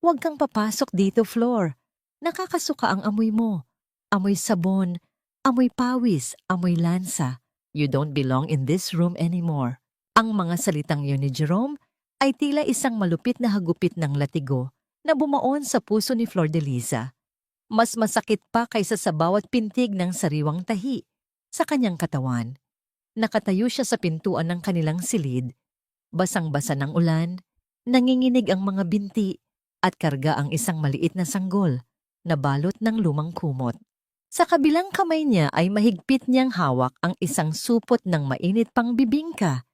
Huwag kang papasok dito, Flor. Nakakasuka ang amoy mo. Amoy sabon, amoy pawis, amoy lansa. You don't belong in this room anymore. Ang mga salitang yun ni Jerome ay tila isang malupit na hagupit ng latigo na bumaon sa puso ni Flor de Liza. Mas masakit pa kaysa sa bawat pintig ng sariwang tahi sa kanyang katawan. Nakatayo siya sa pintuan ng kanilang silid, basang-basa ng ulan, nanginginig ang mga binti at karga ang isang maliit na sanggol na balot ng lumang kumot. Sa kabilang kamay niya ay mahigpit niyang hawak ang isang supot ng mainit pang bibingka,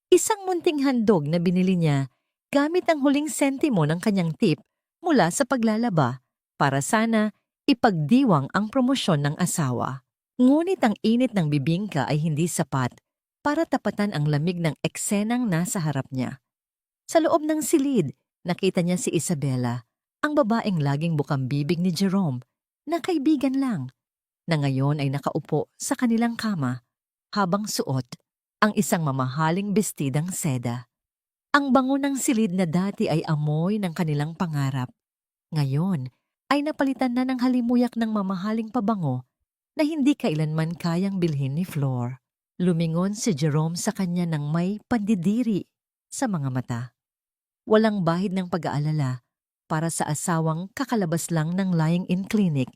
isang munting handog na binili niya gamit ang huling sentimo ng kanyang tip mula sa paglalaba para sana ipagdiwang ang promosyon ng asawa. Ngunit ang init ng bibingka ay hindi sapat para tapatan ang lamig ng eksenang nasa harap niya. Sa loob ng silid, nakita niya si Isabela, ang babaeng laging bukang bibig ni Jerome, na kaibigan lang, na ngayon ay nakaupo sa kanilang kama habang suot ang isang mamahaling bestidang seda. Ang bango ng silid na dati ay amoy ng kanilang pangarap. Ngayon ay napalitan na ng halimuyak ng mamahaling pabango na hindi kailanman kayang bilhin ni Flor. Lumingon si Jerome sa kanya ng may pandidiri sa mga mata. Walang bahid ng pag-aalala para sa asawang kakalabas lang ng lying-in clinic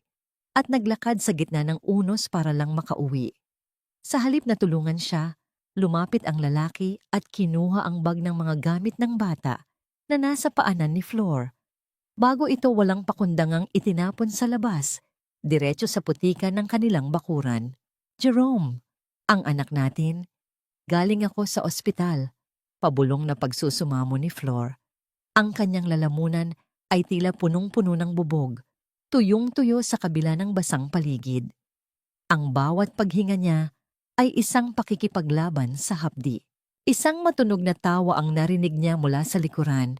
at naglakad sa gitna ng unos para lang makauwi. Sa halip na tulungan siya, lumapit ang lalaki at kinuha ang bag ng mga gamit ng bata na nasa paanan ni Flor. Bago ito walang pakundangang itinapon sa labas, diretso sa putika ng kanilang bakuran. Jerome, ang anak natin, galing ako sa ospital. Pabulong na pagsusumamo ni Flor. Ang kanyang lalamunan ay tila punong-puno ng bubog, tuyong-tuyo sa kabila ng basang paligid. Ang bawat paghinga niya ay isang pakikipaglaban sa hapdi. Isang matunog na tawa ang narinig niya mula sa likuran.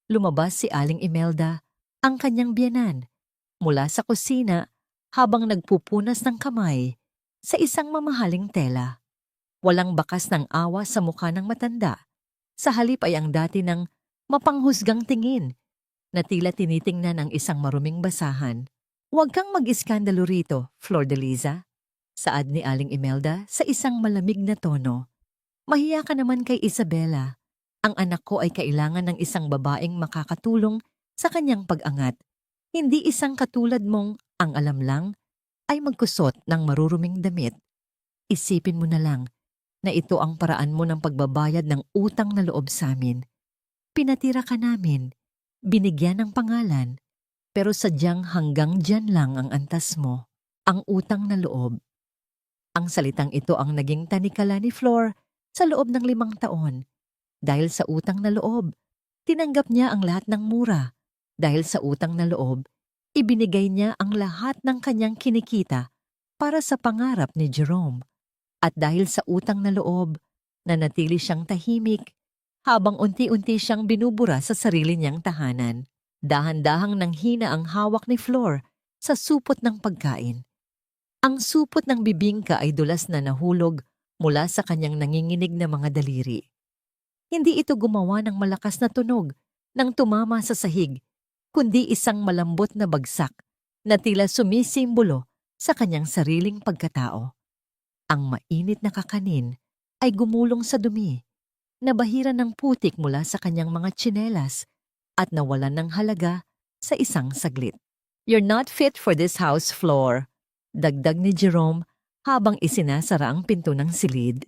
Lumabas si Aling Imelda, ang kanyang biyenan, mula sa kusina habang nagpupunas ng kamay sa isang mamahaling tela. Walang bakas ng awa sa mukha ng matanda. Sa halip ay ang dati ng mapanghusgang tingin na tila tinitingnan ang isang maruming basahan. Huwag kang mag-iskandalo rito, Flor de Liza, saad ni Aling Imelda sa isang malamig na tono. Mahiya ka naman kay Isabela. Ang anak ko ay kailangan ng isang babaeng makakatulong sa kanyang pag-angat. Hindi isang katulad mong ang alam lang ay magkusot ng maruruming damit. Isipin mo na lang na ito ang paraan mo ng pagbabayad ng utang na loob sa amin. Pinatira ka namin, binigyan ng pangalan, pero sadyang hanggang dyan lang ang antas mo, ang utang na loob. Ang salitang ito ang naging tanikala ni Flor sa loob ng 5 taon. Dahil sa utang na loob, tinanggap niya ang lahat ng mura. Dahil sa utang na loob, ibinigay niya ang lahat ng kanyang kinikita para sa pangarap ni Jerome. At dahil sa utang na loob, nanatili siyang tahimik habang unti-unti siyang binubura sa sarili niyang tahanan. Dahan-dahang nanghina ang hawak ni Flor sa supot ng pagkain. Ang supot ng bibingka ay dulas na nahulog mula sa kanyang nanginginig na mga daliri. Hindi ito gumawa ng malakas na tunog nang tumama sa sahig, kundi isang malambot na bagsak na tila sumisimbolo sa kanyang sariling pagkatao. Ang mainit na kakanin ay gumulong sa dumi, nabahira ng putik mula sa kanyang mga tsinelas at nawalan ng halaga sa isang saglit. You're not fit for this house, Flor, dagdag ni Jerome habang isinasara ang pinto ng silid.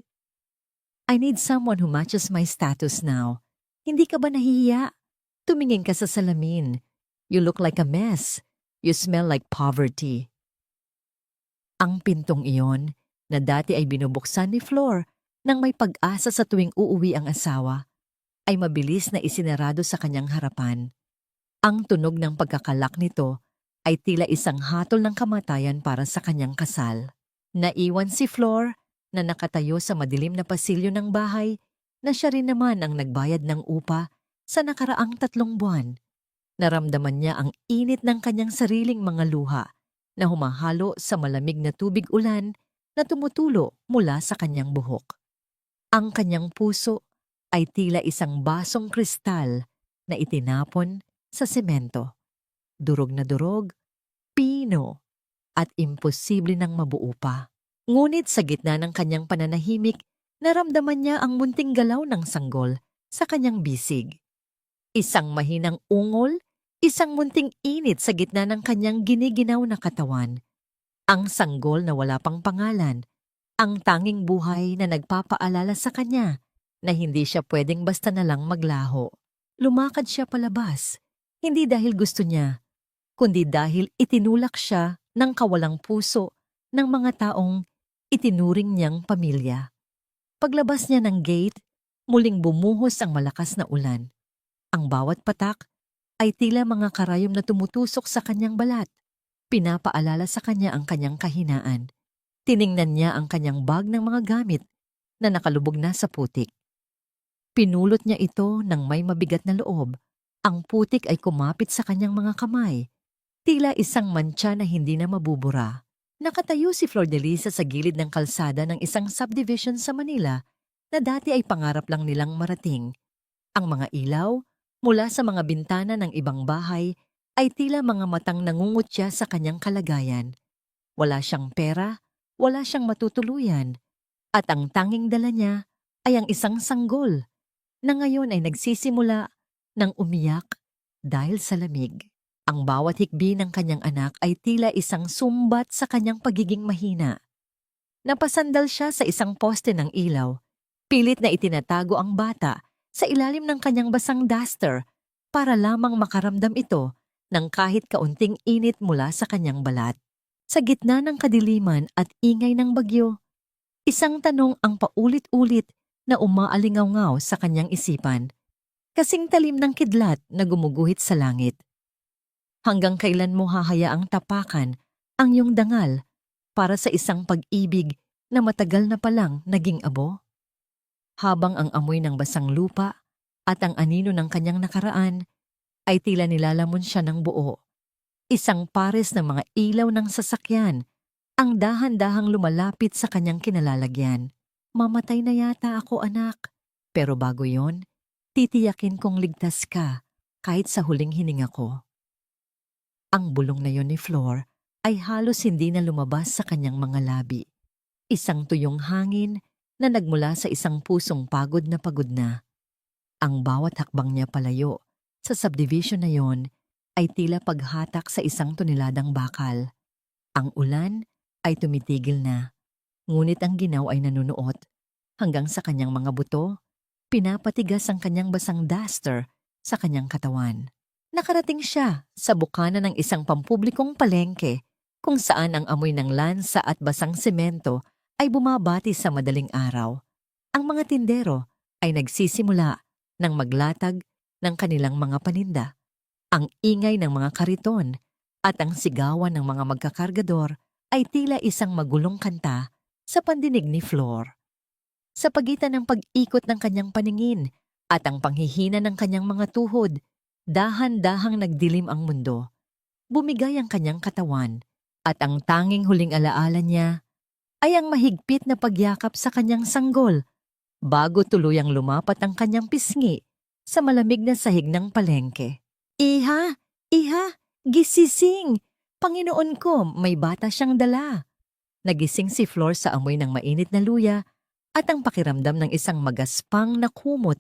I need someone who matches my status now. Hindi ka ba nahihiya? Tumingin ka sa salamin. You look like a mess. You smell like poverty. Ang pintong iyon, na dati ay binubuksan ni Flor nang may pag-asa sa tuwing uuwi ang asawa, ay mabilis na isinarado sa kanyang harapan. Ang tunog ng pagkakalak nito ay tila isang hatol ng kamatayan para sa kanyang kasal. Naiwan si Flor na nakatayo sa madilim na pasilyo ng bahay na siya rin naman ang nagbayad ng upa sa nakaraang 3 buwan. Naramdaman niya ang init ng kanyang sariling mga luha na humahalo sa malamig na tubig ulan na tumutulo mula sa kanyang buhok. Ang kanyang puso ay tila isang basong kristal na itinapon sa semento. Durog na durog, pino, at imposible nang mabuo pa. Ngunit sa gitna ng kanyang pananahimik, naramdaman niya ang munting galaw ng sanggol sa kanyang bisig. Isang mahinang ungol, isang munting init sa gitna ng kanyang giniginaw na katawan. Ang sanggol na wala pang pangalan, ang tanging buhay na nagpapaalala sa kanya na hindi siya pwedeng basta na lang maglaho. Lumakad siya palabas, hindi dahil gusto niya, kundi dahil itinulak siya ng kawalang puso ng mga taong itinuring niyang pamilya. Paglabas niya ng gate, muling bumuhos ang malakas na ulan. Ang bawat patak ay tila mga karayom na tumutusok sa kanyang balat. Pinapaalala sa kanya ang kanyang kahinaan. Tiningnan niya ang kanyang bag ng mga gamit na nakalubog na sa putik. Pinulot niya ito ng may mabigat na loob. Ang putik ay kumapit sa kanyang mga kamay. Tila isang mantsa na hindi na mabubura. Nakatayo si Flordelisa sa gilid ng kalsada ng isang subdivision sa Manila na dati ay pangarap lang nilang marating. Ang mga ilaw mula sa mga bintana ng ibang bahay ay tila mga matang nangungutya sa kanyang kalagayan. Wala siyang pera, wala siyang matutuluyan, at ang tanging dala niya ay ang isang sanggol na ngayon ay nagsisimula ng umiyak dahil sa lamig. Ang bawat hikbi ng kanyang anak ay tila isang sumbat sa kanyang pagiging mahina. Napasandal siya sa isang poste ng ilaw. Pilit na itinatago ang bata sa ilalim ng kanyang basang duster para lamang makaramdam ito ng kahit kaunting init mula sa kanyang balat. Sa gitna ng kadiliman at ingay ng bagyo, isang tanong ang paulit-ulit na umaalingaw-ngaw sa kanyang isipan, kasing talim ng kidlat na gumuguhit sa langit. Hanggang kailan mo hahayaang tapakan ang iyong dangal para sa isang pag-ibig na matagal na palang naging abo? Habang ang amoy ng basang lupa at ang anino ng kanyang nakaraan ay tila nilalamon siya ng buo. Isang pares ng mga ilaw ng sasakyan ang dahan-dahang lumalapit sa kanyang kinalalagyan. Mamatay na yata ako, anak. Pero bago yon, titiyakin kong ligtas ka kahit sa huling hininga ko. Ang bulong na yon ni Flor ay halos hindi na lumabas sa kanyang mga labi. Isang tuyong hangin na nagmula sa isang pusong pagod na. Ang bawat hakbang niya palayo sa subdivision na yon ay tila paghatak sa isang toneladang bakal. Ang ulan ay tumitigil na, ngunit ang ginaw ay nanunuot. Hanggang sa kanyang mga buto, pinapatigas ang kanyang basang duster sa kanyang katawan. Nakarating siya sa bukana ng isang pampublikong palengke kung saan ang amoy ng lansa at basang semento ay bumabati sa madaling araw. Ang mga tindero ay nagsisimula ng maglatag ng kanilang mga paninda. Ang ingay ng mga kariton at ang sigawan ng mga magkakargador ay tila isang magulong kanta sa pandinig ni Flor. Sa pagitan ng pag-ikot ng kanyang paningin at ang panghihina ng kanyang mga tuhod, dahan-dahang nagdilim ang mundo. Bumigay ang kanyang katawan at ang tanging huling alaala niya ay ang mahigpit na pagyakap sa kanyang sanggol bago tuluyang lumapat ang kanyang pisngi sa malamig na sahig ng palengke. Iha! Iha! Gisising! Panginoon ko, may bata siyang dala. Nagising si Flor sa amoy ng mainit na luya at ang pakiramdam ng isang magaspang na kumot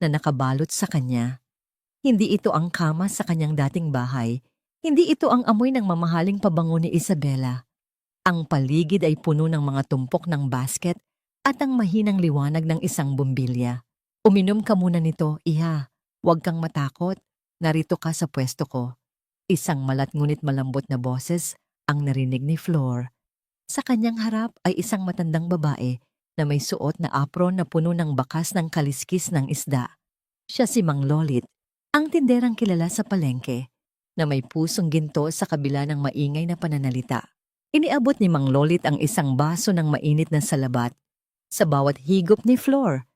na nakabalot sa kanya. Hindi ito ang kama sa kanyang dating bahay. Hindi ito ang amoy ng mamahaling pabango ni Isabela. Ang paligid ay puno ng mga tumpok ng basket at ang mahinang liwanag ng isang bumbilya. Uminom ka muna nito, iha. Huwag kang matakot. Narito ka sa pwesto ko. Isang malat ngunit malambot na boses ang narinig ni Flor. Sa kanyang harap ay isang matandang babae na may suot na apron na puno ng bakas ng kaliskis ng isda. Siya si Mang Lolit, ang tinderang kilala sa palengke, na may pusong ginto sa kabila ng maingay na pananalita. Iniabot ni Mang Lolit ang isang baso ng mainit na salabat. Sa bawat higop ni Flor,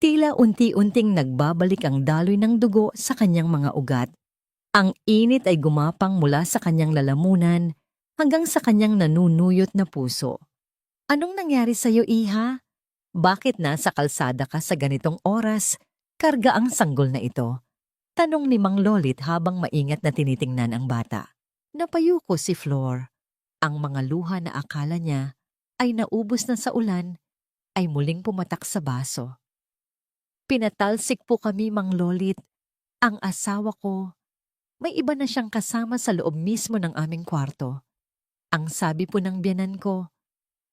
tila unti-unting nagbabalik ang daloy ng dugo sa kanyang mga ugat. Ang init ay gumapang mula sa kanyang lalamunan hanggang sa kanyang nanunuyot na puso. Anong nangyari sa iyo, iha? Bakit nasa kalsada ka sa ganitong oras, karga ang sanggol na ito? Tanong ni Mang Lolit habang maingat na tinitingnan ang bata. Napayuko si Flor. Ang mga luha na akala niya ay naubos na sa ulan ay muling pumatak sa baso. Pinatalsik po kami, Mang Lolit. Ang asawa ko, may iba na siyang kasama sa loob mismo ng aming kwarto. Ang sabi po ng biyanan ko,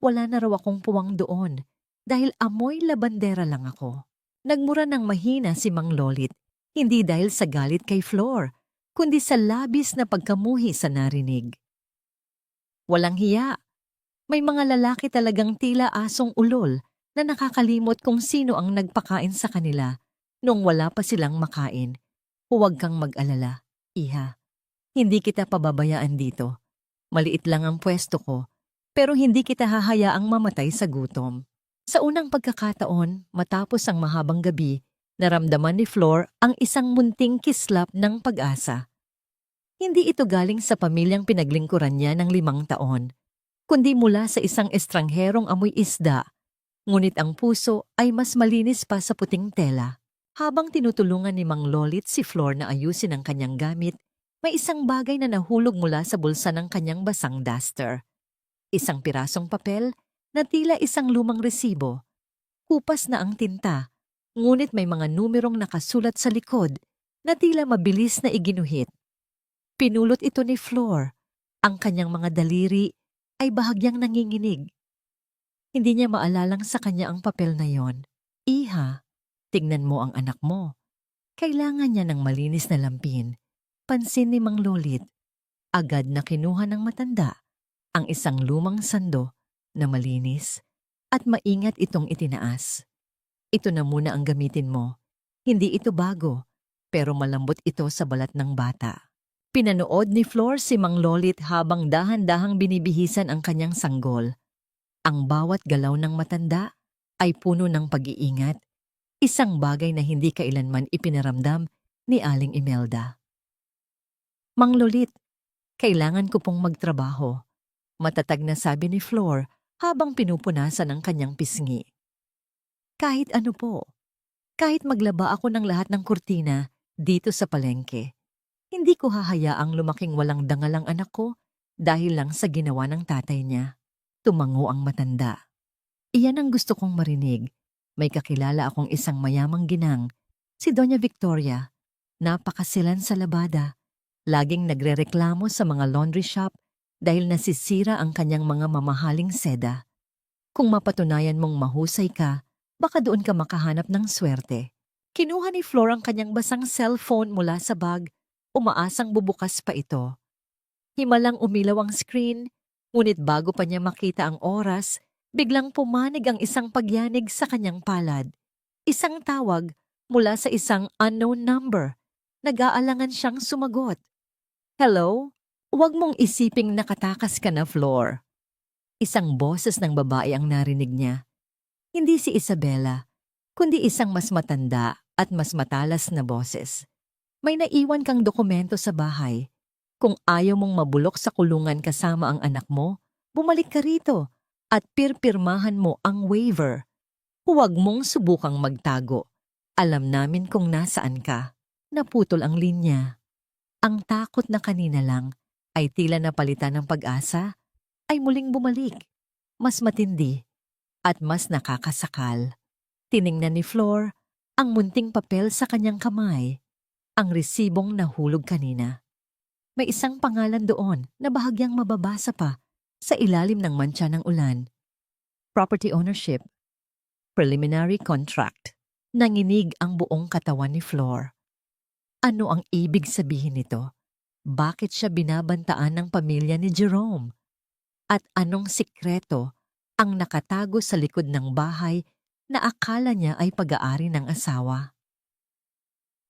wala na raw akong puwang doon dahil amoy labandera lang ako. Nagmura ng mahina si Mang Lolit, hindi dahil sa galit kay Flor, kundi sa labis na pagkamuhi sa narinig. Walang hiya. May mga lalaki talagang tila asong ulol na nakakalimot kung sino ang nagpakain sa kanila nung wala pa silang makain. Huwag kang mag-alala, iha. Hindi kita pababayaan dito. Maliit lang ang pwesto ko, pero hindi kita hahayaang mamatay sa gutom. Sa unang pagkakataon, matapos ang mahabang gabi, naramdaman ni Flor ang isang munting kislap ng pag-asa. Hindi ito galing sa pamilyang pinaglingkuran niya ng 5 taon, kundi mula sa isang estrangherong amoy isda, ngunit ang puso ay mas malinis pa sa puting tela. Habang tinutulungan ni Mang Lolit si Flor na ayusin ang kanyang gamit, may isang bagay na nahulog mula sa bulsa ng kanyang basang duster. Isang pirasong papel na tila isang lumang resibo. Kupas na ang tinta, ngunit may mga numerong nakasulat sa likod na tila mabilis na iginuhit. Pinulot ito ni Flor. Ang kanyang mga daliri ay bahagyang nanginginig. Hindi niya maalalang sa kanya ang papel na yon. Iha, tingnan mo ang anak mo. Kailangan niya ng malinis na lampin. Pansin ni Mang Lolit. Agad na kinuha ng matanda ang isang lumang sando na malinis at maingat itong itinaas. Ito na muna ang gamitin mo. Hindi ito bago, pero malambot ito sa balat ng bata. Pinanood ni Flor si Mang Lolit habang dahan-dahang binibihisan ang kanyang sanggol. Ang bawat galaw ng matanda ay puno ng pag-iingat, isang bagay na hindi kailanman ipinaramdam ni Aling Imelda. Mang Lolit, kailangan ko pong magtrabaho, matatag na sabi ni Flor habang pinupunasan ang kanyang pisngi. Kahit ano po, kahit maglaba ako ng lahat ng kurtina dito sa palengke, hindi ko hahayaang lumaking walang dangal ang anak ko dahil lang sa ginawa ng tatay niya. Tumango ang matanda. Iyan ang gusto kong marinig. May kakilala akong isang mayamang ginang, si Doña Victoria. Napakasilan sa labada. Laging nagrereklamo sa mga laundry shop dahil nasisira ang kanyang mga mamahaling seda. Kung mapatunayan mong mahusay ka, baka doon ka makahanap ng swerte. Kinuha ni Flor ang kanyang basang cellphone mula sa bag, umaasang bubukas pa ito. Himalang umilaw ang screen, ngunit bago pa niya makita ang oras, biglang pumanig ang isang pagyanig sa kanyang palad. Isang tawag mula sa isang unknown number. Nag-aalangan siyang sumagot. Hello? Huwag mong isiping nakatakas ka na, Flor. Isang boses ng babae ang narinig niya. Hindi si Isabella, kundi isang mas matanda at mas matalas na boses. May naiwan kang dokumento sa bahay. Kung ayaw mong mabulok sa kulungan kasama ang anak mo, bumalik ka rito at pirpirmahan mo ang waiver. Huwag mong subukang magtago. Alam namin kung nasaan ka. Naputol ang linya. Ang takot na kanina lang ay tila napalitan ng pag-asa, ay muling bumalik. Mas matindi at mas nakakasakal. Tiningnan ni Flor ang munting papel sa kanyang kamay, ang resibong nahulog kanina. May isang pangalan doon na bahagyang mababasa pa sa ilalim ng mantsa ng ulan. Property ownership. Preliminary contract. Nanginig ang buong katawan ni Flor. Ano ang ibig sabihin nito? Bakit siya binabantaan ng pamilya ni Jerome? At anong sikreto ang nakatago sa likod ng bahay na akala niya ay pag-aari ng asawa?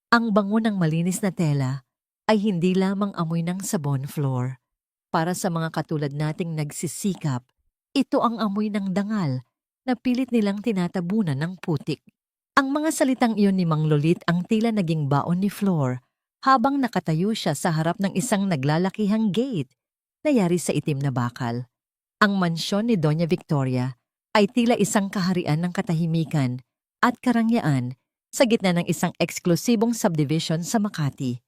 Ang bango ng malinis na tela ay hindi lamang amoy ng sabon, Flor. Para sa mga katulad nating nagsisikap, ito ang amoy ng dangal na pilit nilang tinatabunan ng putik. Ang mga salitang iyon ni Mang Lolit ang tila naging baon ni Flor habang nakatayo siya sa harap ng isang naglalakihang gate na yari sa itim na bakal. Ang mansyon ni Doña Victoria ay tila isang kaharian ng katahimikan at karangyaan sa gitna ng isang eksklusibong subdivision sa Makati.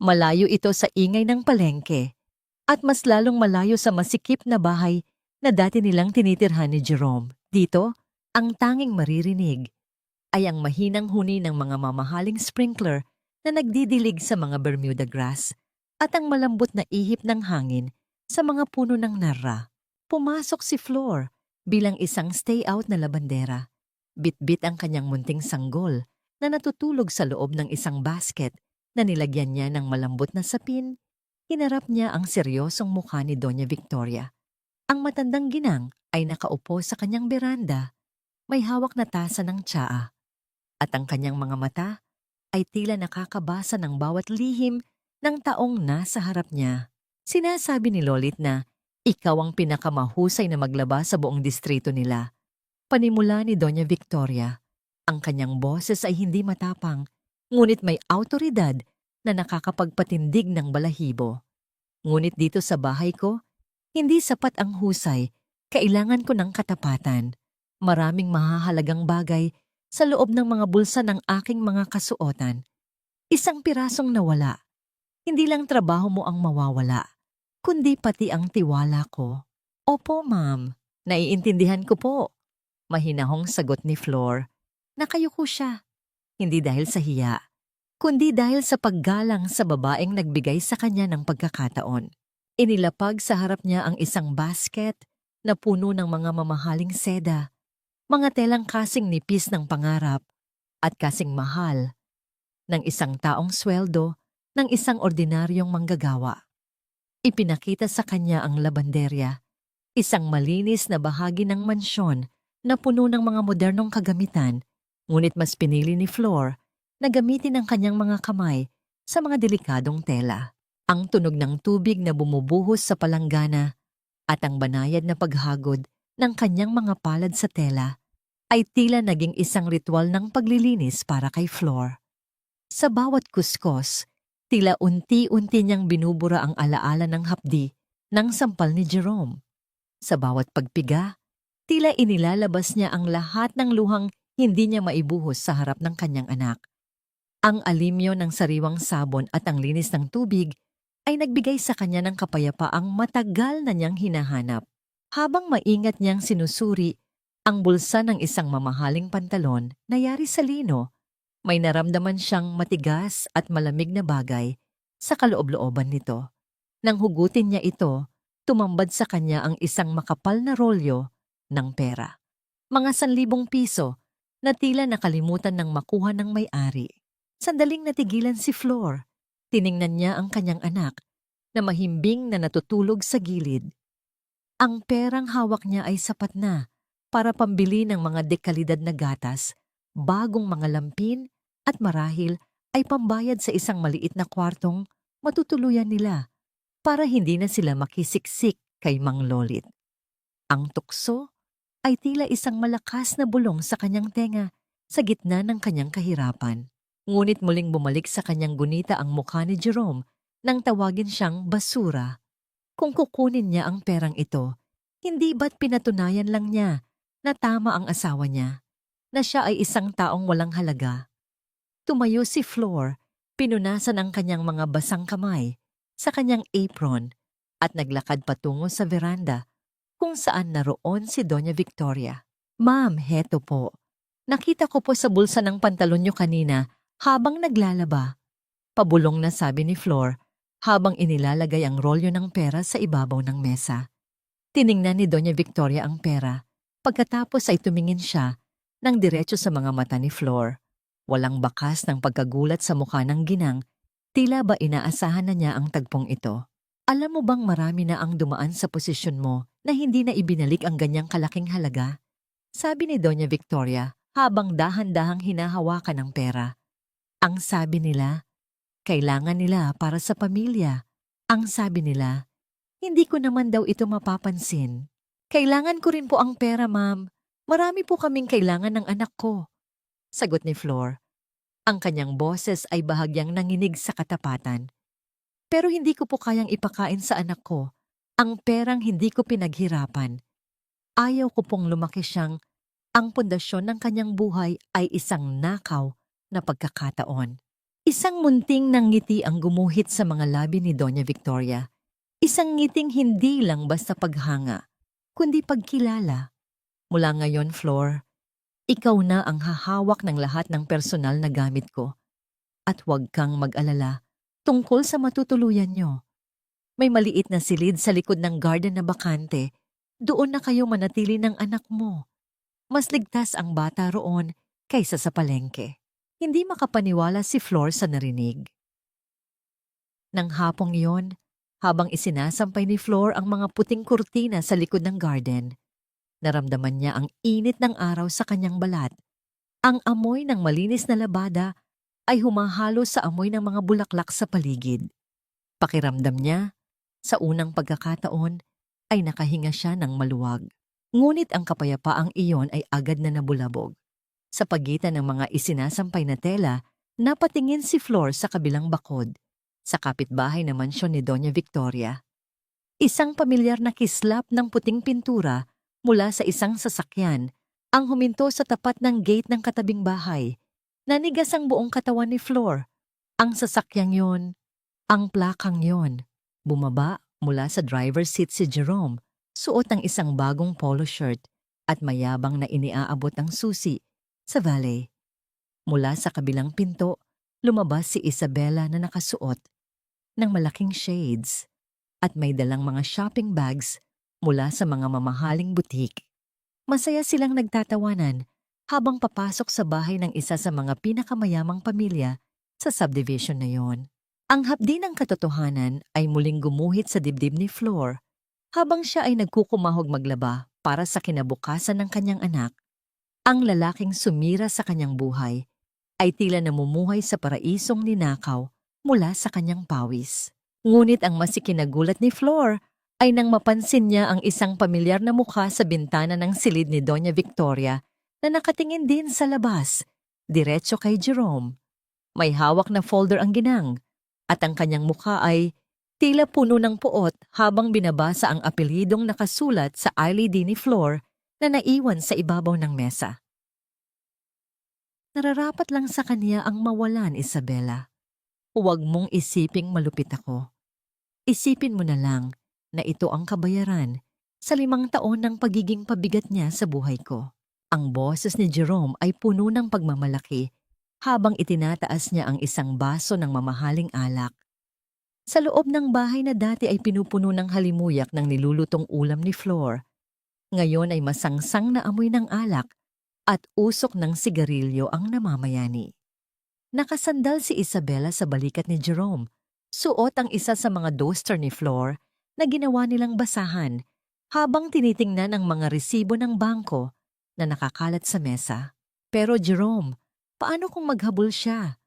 Malayo ito sa ingay ng palengke at mas lalong malayo sa masikip na bahay na dati nilang tinitirhan ni Jerome. Dito, ang tanging maririnig ay ang mahinang huni ng mga mamahaling sprinkler na nagdidilig sa mga Bermuda grass at ang malambot na ihip ng hangin sa mga puno ng narra. Pumasok si Flor bilang isang stay-out na labandera. Bit-bit ang kanyang munting sanggol na natutulog sa loob ng isang basket na nilagyan niya ng malambot na sapin. Hinarap niya ang seryosong mukha ni Doña Victoria. Ang matandang ginang ay nakaupo sa kanyang beranda, may hawak na tasa ng tsaa, at ang kanyang mga mata ay tila nakakabasa ng bawat lihim ng taong nasa harap niya. Sinasabi ni Lolit na ikaw ang pinakamahusay na maglaba sa buong distrito nila. Panimula ni Doña Victoria, ang kanyang boses ay hindi matapang, ngunit may awtoridad na nakakapagpatindig ng balahibo. Ngunit dito sa bahay ko, hindi sapat ang husay, kailangan ko ng katapatan. Maraming mahahalagang bagay sa loob ng mga bulsa ng aking mga kasuotan. Isang pirasong nawala. Hindi lang trabaho mo ang mawawala, kundi pati ang tiwala ko. Opo, ma'am. Naiintindihan ko po. Mahinahong sagot ni Flor. Nakayuko siya. Hindi dahil sa hiya, kundi dahil sa paggalang sa babaeng nagbigay sa kanya ng pagkakataon. Inilapag sa harap niya ang isang basket na puno ng mga mamahaling seda, mga telang kasing nipis ng pangarap at kasing mahal ng isang taong sweldo ng isang ordinaryong manggagawa. Ipinakita sa kanya ang labanderya, isang malinis na bahagi ng mansyon na puno ng mga modernong kagamitan, ngunit mas pinili ni Flor na gamitin ang kanyang mga kamay sa mga delikadong tela. Ang tunog ng tubig na bumubuhos sa palanggana at ang banayad na paghagod ng kanyang mga palad sa tela ay tila naging isang ritual ng paglilinis para kay Flor. Sa bawat kuskos, tila unti-unti niyang binubura ang alaala ng hapdi ng sampal ni Jerome. Sa bawat pagpiga, tila inilalabas niya ang lahat ng luhang hindi niya maibuhos sa harap ng kanyang anak. Ang alimyo ng sariwang sabon at ang linis ng tubig ay nagbigay sa kanya ng kapayapaang matagal na niyang hinahanap. Habang maingat niyang sinusuri ang bulsa ng isang mamahaling pantalon na yari sa lino, may naramdaman siyang matigas at malamig na bagay sa kaloob-looban nito. Nang hugutin niya ito, tumambad sa kanya ang isang makapal na rolyo ng pera. Mga 1,000 piso na tila nakalimutan ng makuha ng may-ari. Sandaling natigilan si Flor. Tiningnan niya ang kanyang anak na mahimbing na natutulog sa gilid. Ang perang hawak niya ay sapat na para pambili ng mga dekalidad na gatas, bagong mga lampin at marahil ay pambayad sa isang maliit na kwartong matutuluyan nila para hindi na sila makisiksik kay Mang Lolit. Ang tukso ay tila isang malakas na bulong sa kanyang tenga sa gitna ng kanyang kahirapan. Ngunit muling bumalik sa kanyang gunita ang mukha ni Jerome nang tawagin siyang basura. Kung kukunin niya ang perang ito, hindi ba't pinatunayan lang niya na tama ang asawa niya, na siya ay isang taong walang halaga? Tumayo si Flor, pinunasan ang kanyang mga basang kamay sa kanyang apron at naglakad patungo sa veranda kung saan naroon si Doña Victoria. Ma'am, heto po. Nakita ko po sa bulsa ng pantalon niyo kanina habang naglalaba. Pabulong na sabi ni Flor habang inilalagay ang rolyo ng pera sa ibabaw ng mesa. Tiningnan ni Doña Victoria ang pera. Pagkatapos ay tumingin siya ng diretso sa mga mata ni Flor. Walang bakas ng pagkagulat sa mukha ng ginang, tila ba inaasahan na niya ang tagpong ito. Alam mo bang marami na ang dumaan sa posisyon mo na hindi na ibinalik ang ganyang kalaking halaga? Sabi ni Doña Victoria habang dahan-dahang hinahawakan ang pera. Ang sabi nila, kailangan nila para sa pamilya. Ang sabi nila, hindi ko naman daw ito mapapansin. Kailangan ko rin po ang pera, ma'am. Marami po kaming kailangan ng anak ko. Sagot ni Flor. Ang kanyang boses ay bahagyang nanginig sa katapatan. Pero hindi ko po kayang ipakain sa anak ko ang perang hindi ko pinaghirapan. Ayaw ko pong lumaki siyang ang pundasyon ng kanyang buhay ay isang nakaw na pagkakataon. Isang munting ngiti ang gumuhit sa mga labi ni Doña Victoria. Isang ngiting hindi lang basta paghanga, kundi pagkilala. Mula ngayon, Flor, ikaw na ang hahawak ng lahat ng personal na gamit ko. At huwag kang mag-alala tungkol sa matutuluyan nyo. May maliit na silid sa likod ng garden na bakante. Doon na kayo manatili ng anak mo. Mas ligtas ang bata roon kaysa sa palengke. Hindi makapaniwala si Flor sa narinig. Nang hapong iyon, habang isinasampay ni Flor ang mga puting kurtina sa likod ng garden, naramdaman niya ang init ng araw sa kanyang balat. Ang amoy ng malinis na labada ay humahalo sa amoy ng mga bulaklak sa paligid. Pakiramdam niya, sa unang pagkakataon, ay nakahinga siya ng maluwag. Ngunit ang kapayapaang iyon ay agad na nabulabog. Sa pagitan ng mga isinasampay na tela, napatingin si Flor sa kabilang bakod, sa kapitbahay na mansyon ni Doña Victoria. Isang pamilyar na kislap ng puting pintura mula sa isang sasakyan ang huminto sa tapat ng gate ng katabing bahay. Nanigas ang buong katawan ni Flor. Ang sasakyang yon, ang plakang yon. Bumaba mula sa driver's seat si Jerome, suot ang isang bagong polo shirt at mayabang na iniaabot ang susi sa valet. Mula sa kabilang pinto, lumabas si Isabela na nakasuot ng malaking shades at may dalang mga shopping bags mula sa mga mamahaling butik. Masaya silang nagtatawanan habang papasok sa bahay ng isa sa mga pinakamayamang pamilya sa subdivision na yon. Ang hapdi ng katotohanan ay muling gumuhit sa dibdib ni Flor habang siya ay nagkukumahog maglaba para sa kinabukasan ng kanyang anak. Ang lalaking sumira sa kanyang buhay ay tila namumuhay sa paraisong ninakaw mula sa kanyang pawis. Ngunit ang mas ikinagulat ni Flor ay nang mapansin niya ang isang pamilyar na mukha sa bintana ng silid ni Doña Victoria na nakatingin din sa labas, diretso kay Jerome. May hawak na folder ang ginang at ang kanyang mukha ay tila puno ng puot habang binabasa ang apelidong nakasulat sa eyelid ni Flor na naiwan sa ibabaw ng mesa. Nararapat lang sa kanya ang mawalan, Isabela. Huwag mong isiping malupit ako. Isipin mo na lang na ito ang kabayaran sa 5 taon ng pagiging pabigat niya sa buhay ko. Ang boses ni Jerome ay puno ng pagmamalaki habang itinataas niya ang isang baso ng mamahaling alak. Sa loob ng bahay na dati ay pinupuno ng halimuyak ng nilulutong ulam ni Flor, ngayon ay masangsang na amoy ng alak at usok ng sigarilyo ang namamayani. Nakasandal si Isabela sa balikat ni Jerome, suot ang isa sa mga duster ni Flor na ginawa nilang basahan habang tinitingnan ang mga resibo ng bangko na nakakalat sa mesa. Pero Jerome, paano kung maghabol siya?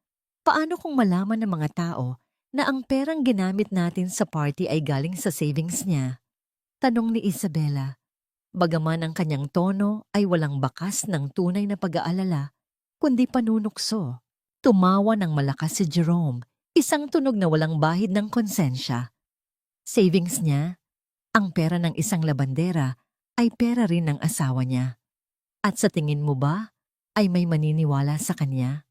Paano kung malaman ng mga tao na ang perang ginamit natin sa party ay galing sa savings niya? Tanong ni Isabela. Bagaman ang kanyang tono ay walang bakas ng tunay na pag-aalala, kundi panunukso. Tumawa ng malakas si Jerome, isang tunog na walang bahid ng konsensya. Savings niya, ang pera ng isang labandera, ay pera rin ng asawa niya. At sa tingin mo ba, ay may maniniwala sa kanya?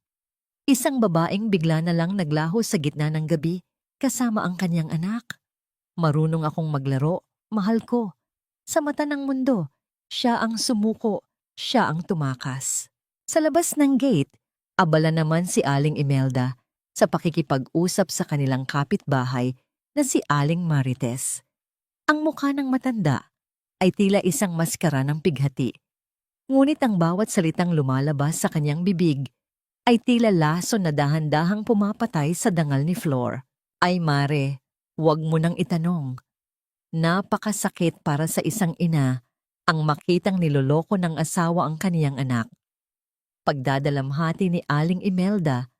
Isang babaeng bigla na lang naglaho sa gitna ng gabi, kasama ang kanyang anak. Marunong akong maglaro, mahal ko. Sa mata ng mundo, siya ang sumuko, siya ang tumakas. Sa labas ng gate, abala naman si Aling Imelda sa pakikipag-usap sa kanilang kapitbahay na si Aling Marites. Ang mukha ng matanda ay tila isang maskara ng pighati. Ngunit ang bawat salitang lumalabas sa kanyang bibig ay tila laso na dahan-dahang pumapatay sa dangal ni Flor. Ay Mare, huwag mo nang itanong. Napakasakit para sa isang ina ang makitang niloloko ng asawa ang kaniyang anak. Pagdadalamhati ni Aling Imelda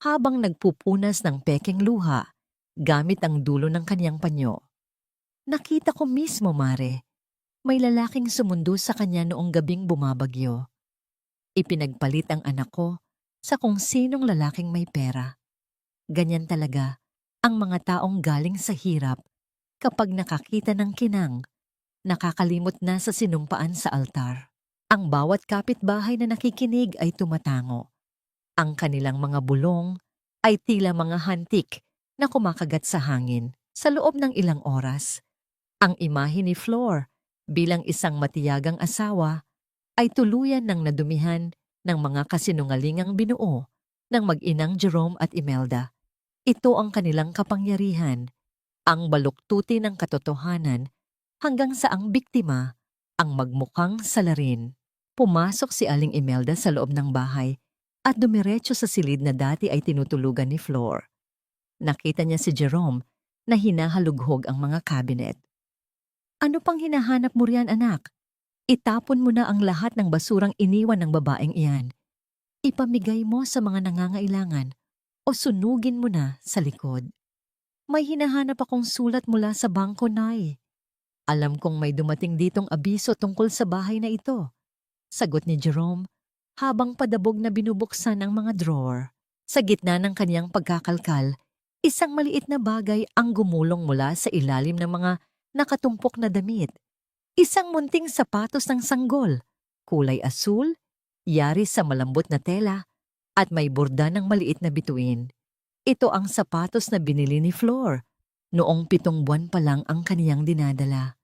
habang nagpupunas ng pekeng luha gamit ang dulo ng kaniyang panyo. Nakita ko mismo, Mare. May lalaking sumundo sa kanya noong gabing bumabagyo. Ipinagpalit ang anak ko sa kung sinong lalaking may pera. Ganyan talaga ang mga taong galing sa hirap. Kapag nakakita ng kinang, nakakalimot na sa sinumpaan sa altar. Ang bawat kapitbahay na nakikinig ay tumatango. Ang kanilang mga bulong ay tila mga hantik na kumakagat sa hangin sa loob ng ilang oras. Ang imahe ni Flor bilang isang matiyagang asawa ay tuluyan ng nadumihan ng mga kasinungalingang binuo ng mag-inang Jerome at Imelda. Ito ang kanilang kapangyarihan, ang baluktutin ng katotohanan hanggang sa ang biktima ang magmukhang salarin. Pumasok si Aling Imelda sa loob ng bahay at dumiretso sa silid na dati ay tinutulugan ni Flor. Nakita niya si Jerome na hinahalughog ang mga cabinet. Ano pang hinahanap mo riyan, anak? Itapon mo na ang lahat ng basurang iniwan ng babaeng iyan. Ipamigay mo sa mga nangangailangan o sunugin mo na sa likod. May hinahanap akong sulat mula sa bangko, Nay. Alam kong may dumating ditong abiso tungkol sa bahay na ito. Sagot ni Jerome habang padabog na binubuksan ang mga drawer. Sa gitna ng kaniyang pagkakalkal, isang maliit na bagay ang gumulong mula sa ilalim ng mga nakatumpok na damit. Isang munting sapatos ng sanggol, kulay asul, yari sa malambot na tela, at may borda ng maliit na bituin. Ito ang sapatos na binili ni Flor. Noong 7 buwan pa lang ang kaniyang dinadala.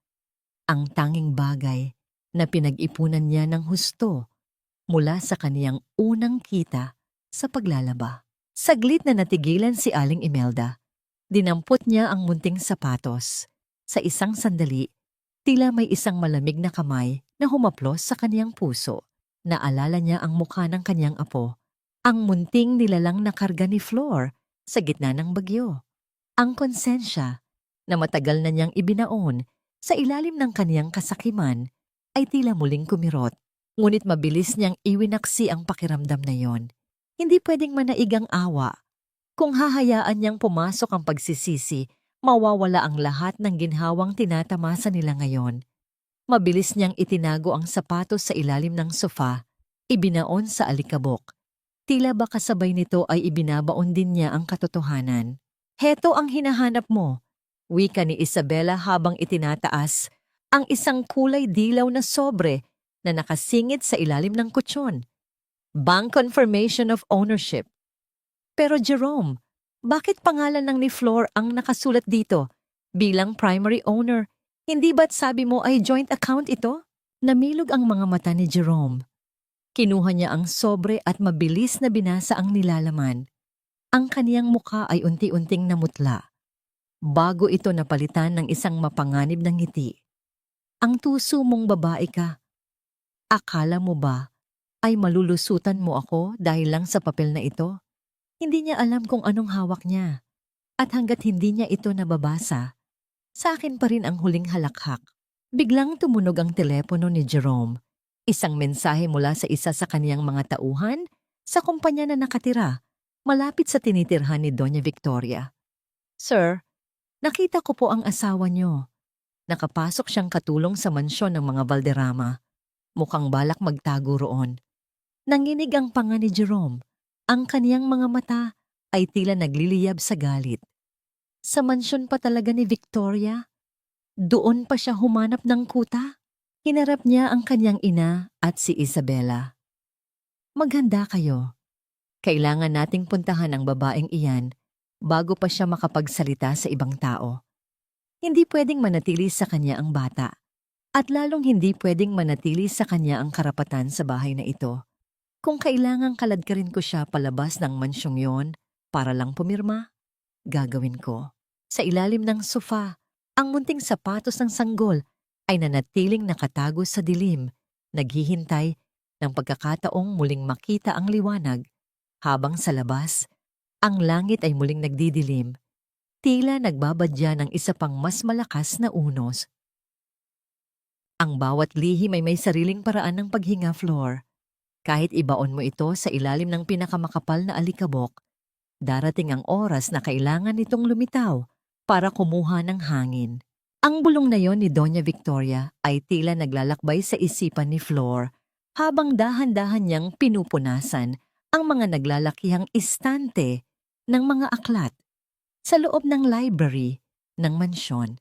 Ang tanging bagay na pinag-ipunan niya ng husto mula sa kaniyang unang kita sa paglalaba. Saglit na natigilan si Aling Imelda. Dinampot niya ang munting sapatos. Sa isang sandali, tila may isang malamig na kamay na humaplos sa kaniyang puso. Naalala niya ang mukha ng kaniyang apo, ang munting nilalang na karga ni Flor sa gitna ng bagyo. Ang konsensya na matagal na niyang ibinaon sa ilalim ng kaniyang kasakiman ay tila muling kumirot. Ngunit mabilis niyang iwinaksi ang pakiramdam na yon. Hindi pwedeng manaig ang awa. Kung hahayaan niyang pumasok ang pagsisisi, mawawala ang lahat ng ginhawang tinatamasa nila ngayon. Mabilis niyang itinago ang sapatos sa ilalim ng sofa, ibinaon sa alikabok. Tila ba kasabay nito ay ibinabaon din niya ang katotohanan. Heto ang hinahanap mo, wika ni Isabela habang itinataas ang isang kulay dilaw na sobre na nakasingit sa ilalim ng kutsyon. Bank confirmation of ownership. Pero Jerome, bakit pangalan ng ni Flor ang nakasulat dito? Bilang primary owner, hindi ba't sabi mo ay joint account ito? Namilog ang mga mata ni Jerome. Kinuha niya ang sobre at mabilis na binasa ang nilalaman. Ang kaniyang mukha ay unti-unting namutla. Bago ito napalitan ng isang mapanganib na ngiti. Ang tuso mong babae ka. Akala mo ba ay malulusutan mo ako dahil lang sa papel na ito? Hindi niya alam kung anong hawak niya. At hanggat hindi niya ito nababasa, sa akin pa rin ang huling halakhak. Biglang tumunog ang telepono ni Jerome. Isang mensahe mula sa isa sa kaniyang mga tauhan sa kumpanya na nakatira, malapit sa tinitirhan ni Doña Victoria. Sir, nakita ko po ang asawa niyo. Nakapasok siyang katulong sa mansyon ng mga Valderrama. Mukhang balak magtago roon. Nanginig ang panga ni Jerome. Ang kaniyang mga mata ay tila nagliliyab sa galit. Sa mansyon pa talaga ni Victoria? Doon pa siya humanap ng kuta? Hinarap niya ang kanyang ina at si Isabela. Maghanda kayo. Kailangan nating puntahan ang babaeng iyan bago pa siya makapagsalita sa ibang tao. Hindi pwedeng manatili sa kanya ang bata. At lalong hindi pwedeng manatili sa kanya ang karapatan sa bahay na ito. Kung kailangang kaladkarin ko siya palabas ng mansyong yon para lang pumirma, gagawin ko. Sa ilalim ng sofa, ang munting sapatos ng sanggol ay nanatiling nakatago sa dilim, naghihintay ng pagkakataong muling makita ang liwanag, habang sa labas, ang langit ay muling nagdidilim, tila nagbabadya ng isa pang mas malakas na unos. Ang bawat lihim ay may sariling paraan ng paghinga, Flor. Kahit ibaon mo ito sa ilalim ng pinakamakapal na alikabok, darating ang oras na kailangan nitong lumitaw para kumuha ng hangin. Ang bulong na yon ni Doña Victoria ay tila naglalakbay sa isipan ni Flor habang dahan-dahan niyang pinupunasan ang mga naglalakihang istante ng mga aklat sa loob ng library ng mansyon.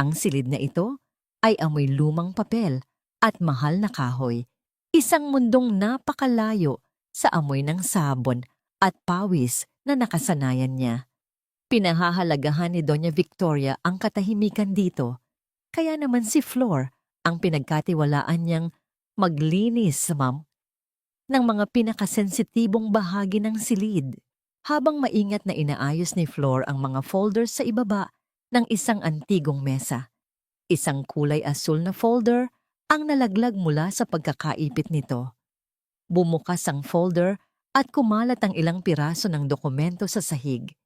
Ang silid na ito ay amoy lumang papel at mahal na kahoy. Isang mundong napakalayo sa amoy ng sabon at pawis na nakasanayan niya. Pinahahalagahan ni Doña Victoria ang katahimikan dito, kaya naman si Flor ang pinagkatiwalaan niyang maglinis, ma'am, ng mga pinakasensitibong bahagi ng silid. Habang maingat na inaayos ni Flor ang mga folders sa ibaba ng isang antigong mesa. Isang kulay asul na folder ang nalaglag mula sa pagkakaipit nito. Bumukas ang folder at kumalat ang ilang piraso ng dokumento sa sahig.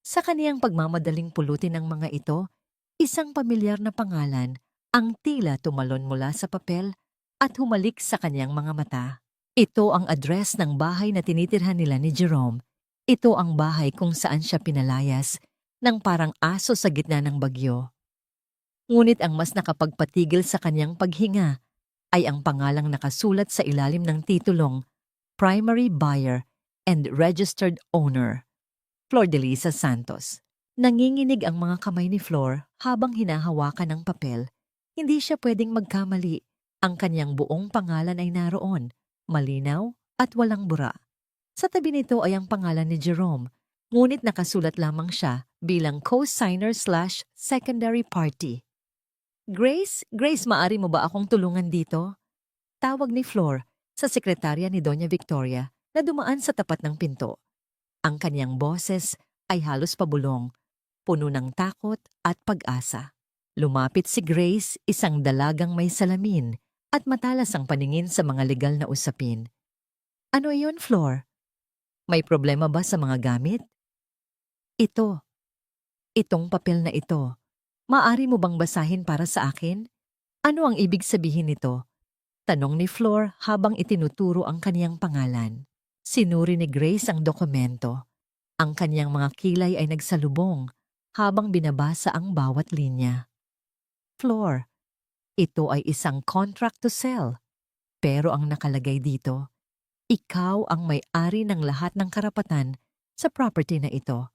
Sa kaniyang pagmamadaling pulutin ng mga ito, isang pamilyar na pangalan ang tila tumalon mula sa papel at humalik sa kaniyang mga mata. Ito ang address ng bahay na tinitirhan nila ni Jerome. Ito ang bahay kung saan siya pinalayas ng parang aso sa gitna ng bagyo. Ngunit ang mas nakapagpatigil sa kanyang paghinga ay ang pangalang nakasulat sa ilalim ng titulong Primary Buyer and Registered Owner, Flor de Lisa Santos. Nanginginig ang mga kamay ni Flor habang hinahawakan ng papel. Hindi siya pwedeng magkamali. Ang kanyang buong pangalan ay naroon, malinaw at walang bura. Sa tabi nito ay ang pangalan ni Jerome, ngunit nakasulat lamang siya bilang co-signer/secondary party. Grace, maari mo ba akong tulungan dito? Tawag ni Flor sa sekretarya ni Doña Victoria na dumaan sa tapat ng pinto. Ang kanyang boses ay halos pabulong, puno ng takot at pag-asa. Lumapit si Grace, isang dalagang may salamin at matalas ang paningin sa mga legal na usapin. Ano iyon, Flor? May problema ba sa mga gamit? Itong papel na ito. Maari mo bang basahin para sa akin? Ano ang ibig sabihin nito? Tanong ni Flor habang itinuturo ang kaniyang pangalan. Sinuri ni Grace ang dokumento. Ang kaniyang mga kilay ay nagsalubong habang binabasa ang bawat linya. Flor, ito ay isang contract to sell. Pero ang nakalagay dito, ikaw ang may-ari ng lahat ng karapatan sa property na ito.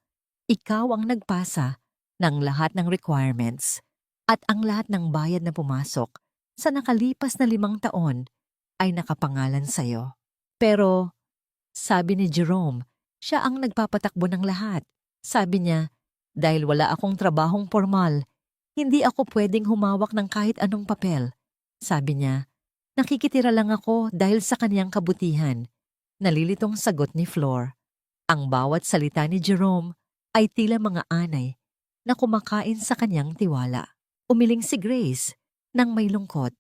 Ikaw ang nagpasa ng lahat ng requirements at ang lahat ng bayad na pumasok sa nakalipas na 5 taon ay nakapangalan sa'yo. Pero, sabi ni Jerome, siya ang nagpapatakbo ng lahat. Sabi niya, dahil wala akong trabahong formal, hindi ako pwedeng humawak ng kahit anong papel. Sabi niya, nakikitira lang ako dahil sa kaniyang kabutihan. Nalilitong sagot ni Flor. Ang bawat salita ni Jerome ay tila mga anay na kumakain sa kanyang tiwala. Umiling si Grace nang may lungkot.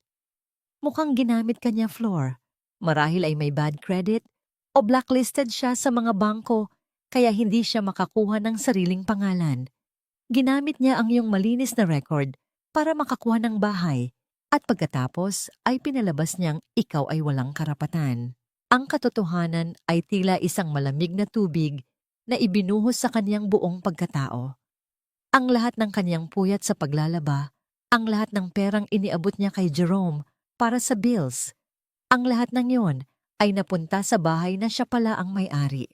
Mukhang ginamit kanya, Flor. Marahil ay may bad credit o blacklisted siya sa mga bangko kaya hindi siya makakuha ng sariling pangalan. Ginamit niya ang iyong malinis na record para makakuha ng bahay at pagkatapos ay pinalabas niyang ikaw ay walang karapatan. Ang katotohanan ay tila isang malamig na tubig na ibinuhos sa kaniyang buong pagkatao. Ang lahat ng kaniyang puyat sa paglalaba, ang lahat ng perang iniabot niya kay Jerome para sa bills, ang lahat ng yon ay napunta sa bahay na siya pala ang may-ari.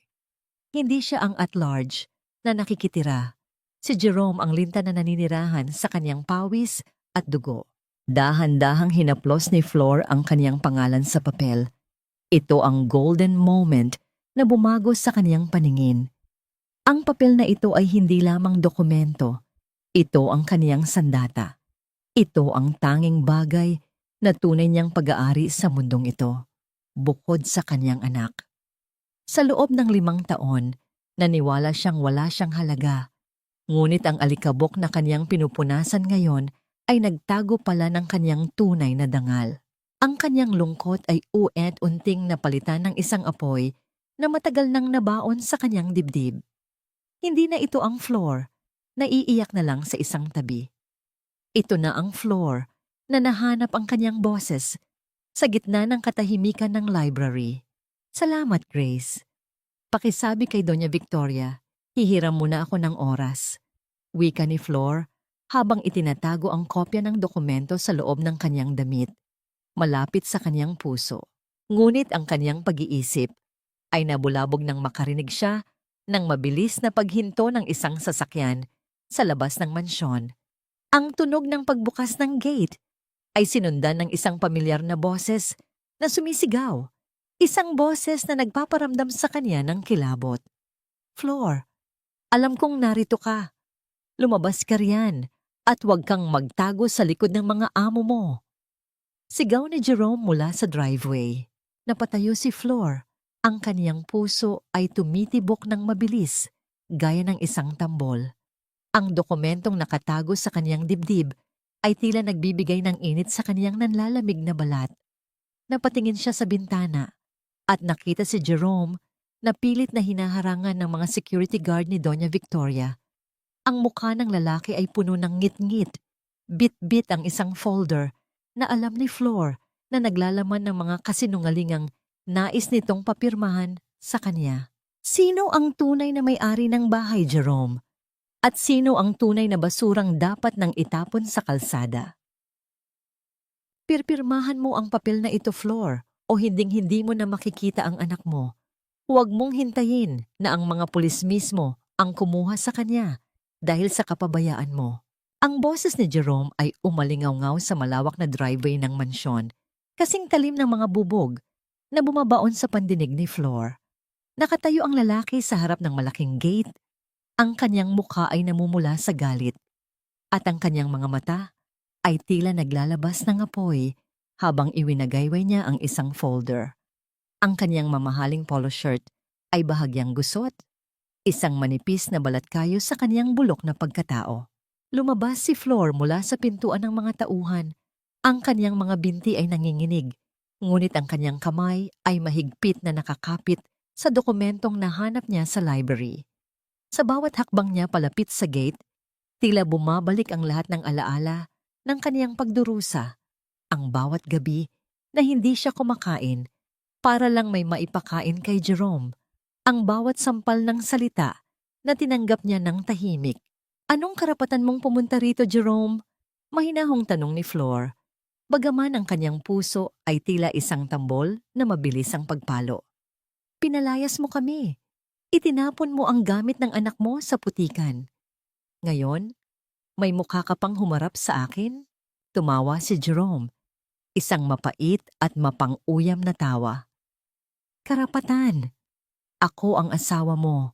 Hindi siya ang at-large na nakikitira. Si Jerome ang linta na naninirahan sa kaniyang pawis at dugo. Dahan-dahang hinaplos ni Flor ang kaniyang pangalan sa papel. Ito ang golden moment na bumago sa kaniyang paningin. Ang papel na ito ay hindi lamang dokumento. Ito ang kaniyang sandata. Ito ang tanging bagay na tunay niyang pag-aari sa mundong ito, bukod sa kaniyang anak. Sa loob ng 5 taon, naniwala siyang wala siyang halaga. Ngunit ang alikabok na kaniyang pinupunasan ngayon ay nagtago pala ng kaniyang tunay na dangal. Ang kanyang lungkot ay unting napalitan ng isang apoy na matagal nang nabaon sa kanyang dibdib. Hindi na ito ang Flor, naiiyak na lang sa isang tabi. Ito na ang Flor na nahanap ang kanyang boses sa gitna ng katahimikan ng library. Salamat, Grace. Pakisabi kay Doña Victoria, hihiram muna ako ng oras. Wika ni Flor habang itinatago ang kopya ng dokumento sa loob ng kanyang damit, malapit sa kanyang puso. Ngunit ang kanyang pag-iisip ay nabulabog nang makarinig siya ng mabilis na paghinto ng isang sasakyan sa labas ng mansyon. Ang tunog ng pagbukas ng gate ay sinundan ng isang pamilyar na boses na sumisigaw, Isang boses na nagpaparamdam sa kanya ng kilabot. Floor, alam kong narito ka. Lumabas ka riyan at huwag kang magtago sa likod ng mga amo mo. Sigaw ni Jerome mula sa driveway. Napatayo si Floor. Ang kaniyang puso ay tumitibok ng mabilis, gaya ng isang tambol. Ang dokumentong nakatago sa kaniyang dibdib ay tila nagbibigay ng init sa kaniyang nanlalamig na balat. Napatingin siya sa bintana at nakita si Jerome na pilit na hinaharangan ng mga security guard ni Doña Victoria. Ang mukha ng lalaki ay puno ng ngit-ngit. Bit-bit ang isang folder na alam ni Floor na naglalaman ng mga kasinungalingang nais nitong papirmahan sa kanya. Sino ang tunay na may-ari ng bahay, Jerome? At sino ang tunay na basurang dapat nang itapon sa kalsada? Pirpirmahan mo ang papel na ito, Floor, o hinding-hindi mo na makikita ang anak mo. Huwag mong hintayin na ang mga pulis mismo ang kumuha sa kanya dahil sa kapabayaan mo. Ang boses ni Jerome ay umalingaw-ngaw sa malawak na driveway ng mansyon, kasing talim ng mga bubog na bumabaon sa pandinig ni Floor. Nakatayo ang lalaki sa harap ng malaking gate. Ang kanyang mukha ay namumula sa galit at ang kanyang mga mata ay tila naglalabas ng apoy habang iwinagayway niya ang isang folder. Ang kanyang mamahaling polo shirt ay bahagyang gusot, isang manipis na balatkayo sa kanyang bulok na pagkatao. Lumabas si Floor mula sa pintuan ng mga tauhan. Ang kanyang mga binti ay nanginginig, ngunit ang kanyang kamay ay mahigpit na nakakapit sa dokumentong nahanap niya sa library. Sa bawat hakbang niya palapit sa gate, tila bumabalik ang lahat ng alaala ng kaniyang pagdurusa. Ang bawat gabi na hindi siya kumakain para lang may maipakain kay Jerome. Ang bawat sampal ng salita na tinanggap niya ng tahimik. Anong karapatan mong pumunta rito, Jerome? Mahinahong tanong ni Floor. Bagaman ang kanyang puso ay tila isang tambol na mabilis ang pagpalo. Pinalayas mo kami. Itinapon mo ang gamit ng anak mo sa putikan. Ngayon, may mukha ka pang humarap sa akin? Tumawa si Jerome, isang mapait at mapang-uyam na tawa. Karapatan. Ako ang asawa mo,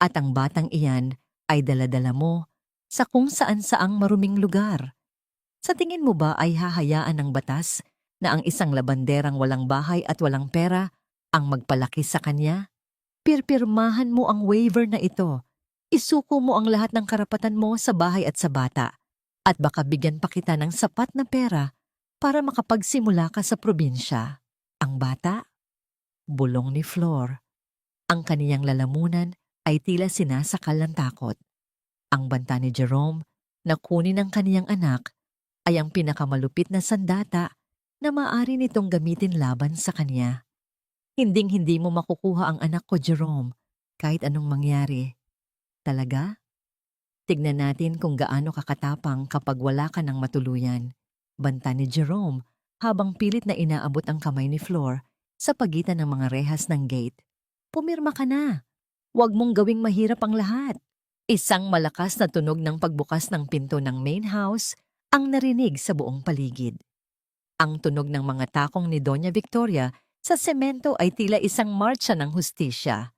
at ang batang iyan ay daladala mo sa kung saan-saang maruming lugar. Sa tingin mo ba ay hahayaan ng batas na ang isang labanderang walang bahay at walang pera ang magpalaki sa kanya? Pirpirmahan mo ang waiver na ito. Isuko mo ang lahat ng karapatan mo sa bahay at sa bata. At baka bigyan pa kita ng sapat na pera para makapagsimula ka sa probinsya. Ang bata? Bulong ni Floor. Ang kaniyang lalamunan ay tila sinasakal ng takot. Ang banta ni Jerome na kunin ng kaniyang anak ay ang pinakamalupit na sandata na maaari nitong gamitin laban sa kanya. Hinding-hindi mo makukuha ang anak ko, Jerome, kahit anong mangyari. Talaga? Tignan natin kung gaano kakatapang kapag wala ka ng matuluyan. Banta ni Jerome habang pilit na inaabot ang kamay ni Floor sa pagitan ng mga rehas ng gate. Pumirma ka na. Huwag mong gawing mahirap ang lahat. Isang malakas na tunog ng pagbukas ng pinto ng main house ang narinig sa buong paligid. Ang tunog ng mga takong ni Doña Victoria sa semento ay tila isang marcha ng hustisya.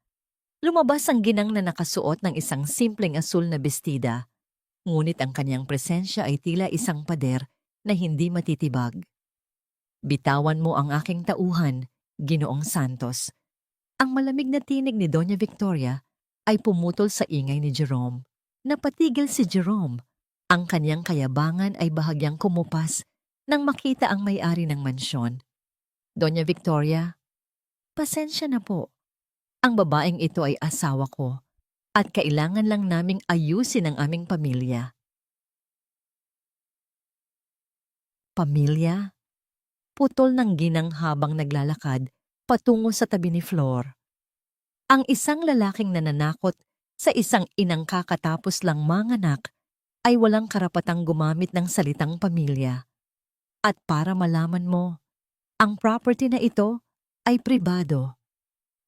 Lumabas ang ginang na nakasuot ng isang simpleng asul na bestida, ngunit ang kanyang presensya ay tila isang pader na hindi matitibag. Bitawan mo ang aking tauhan, Ginoong Santos. Ang malamig na tinig ni Doña Victoria ay pumutol sa ingay ni Jerome. Napatigil si Jerome. Ang kanyang kayabangan ay bahagyang kumupas nang makita ang may-ari ng mansyon. Doña Victoria, pasensya na po. Ang babaeng ito ay asawa ko at kailangan lang naming ayusin ang aming pamilya. Pamilya? Putol ng ginang habang naglalakad patungo sa tabi ni Floor. Ang isang lalaking nananakot sa isang inang kakatapos lang manganak ay walang karapatang gumamit ng salitang pamilya. At para malaman mo, ang property na ito ay pribado.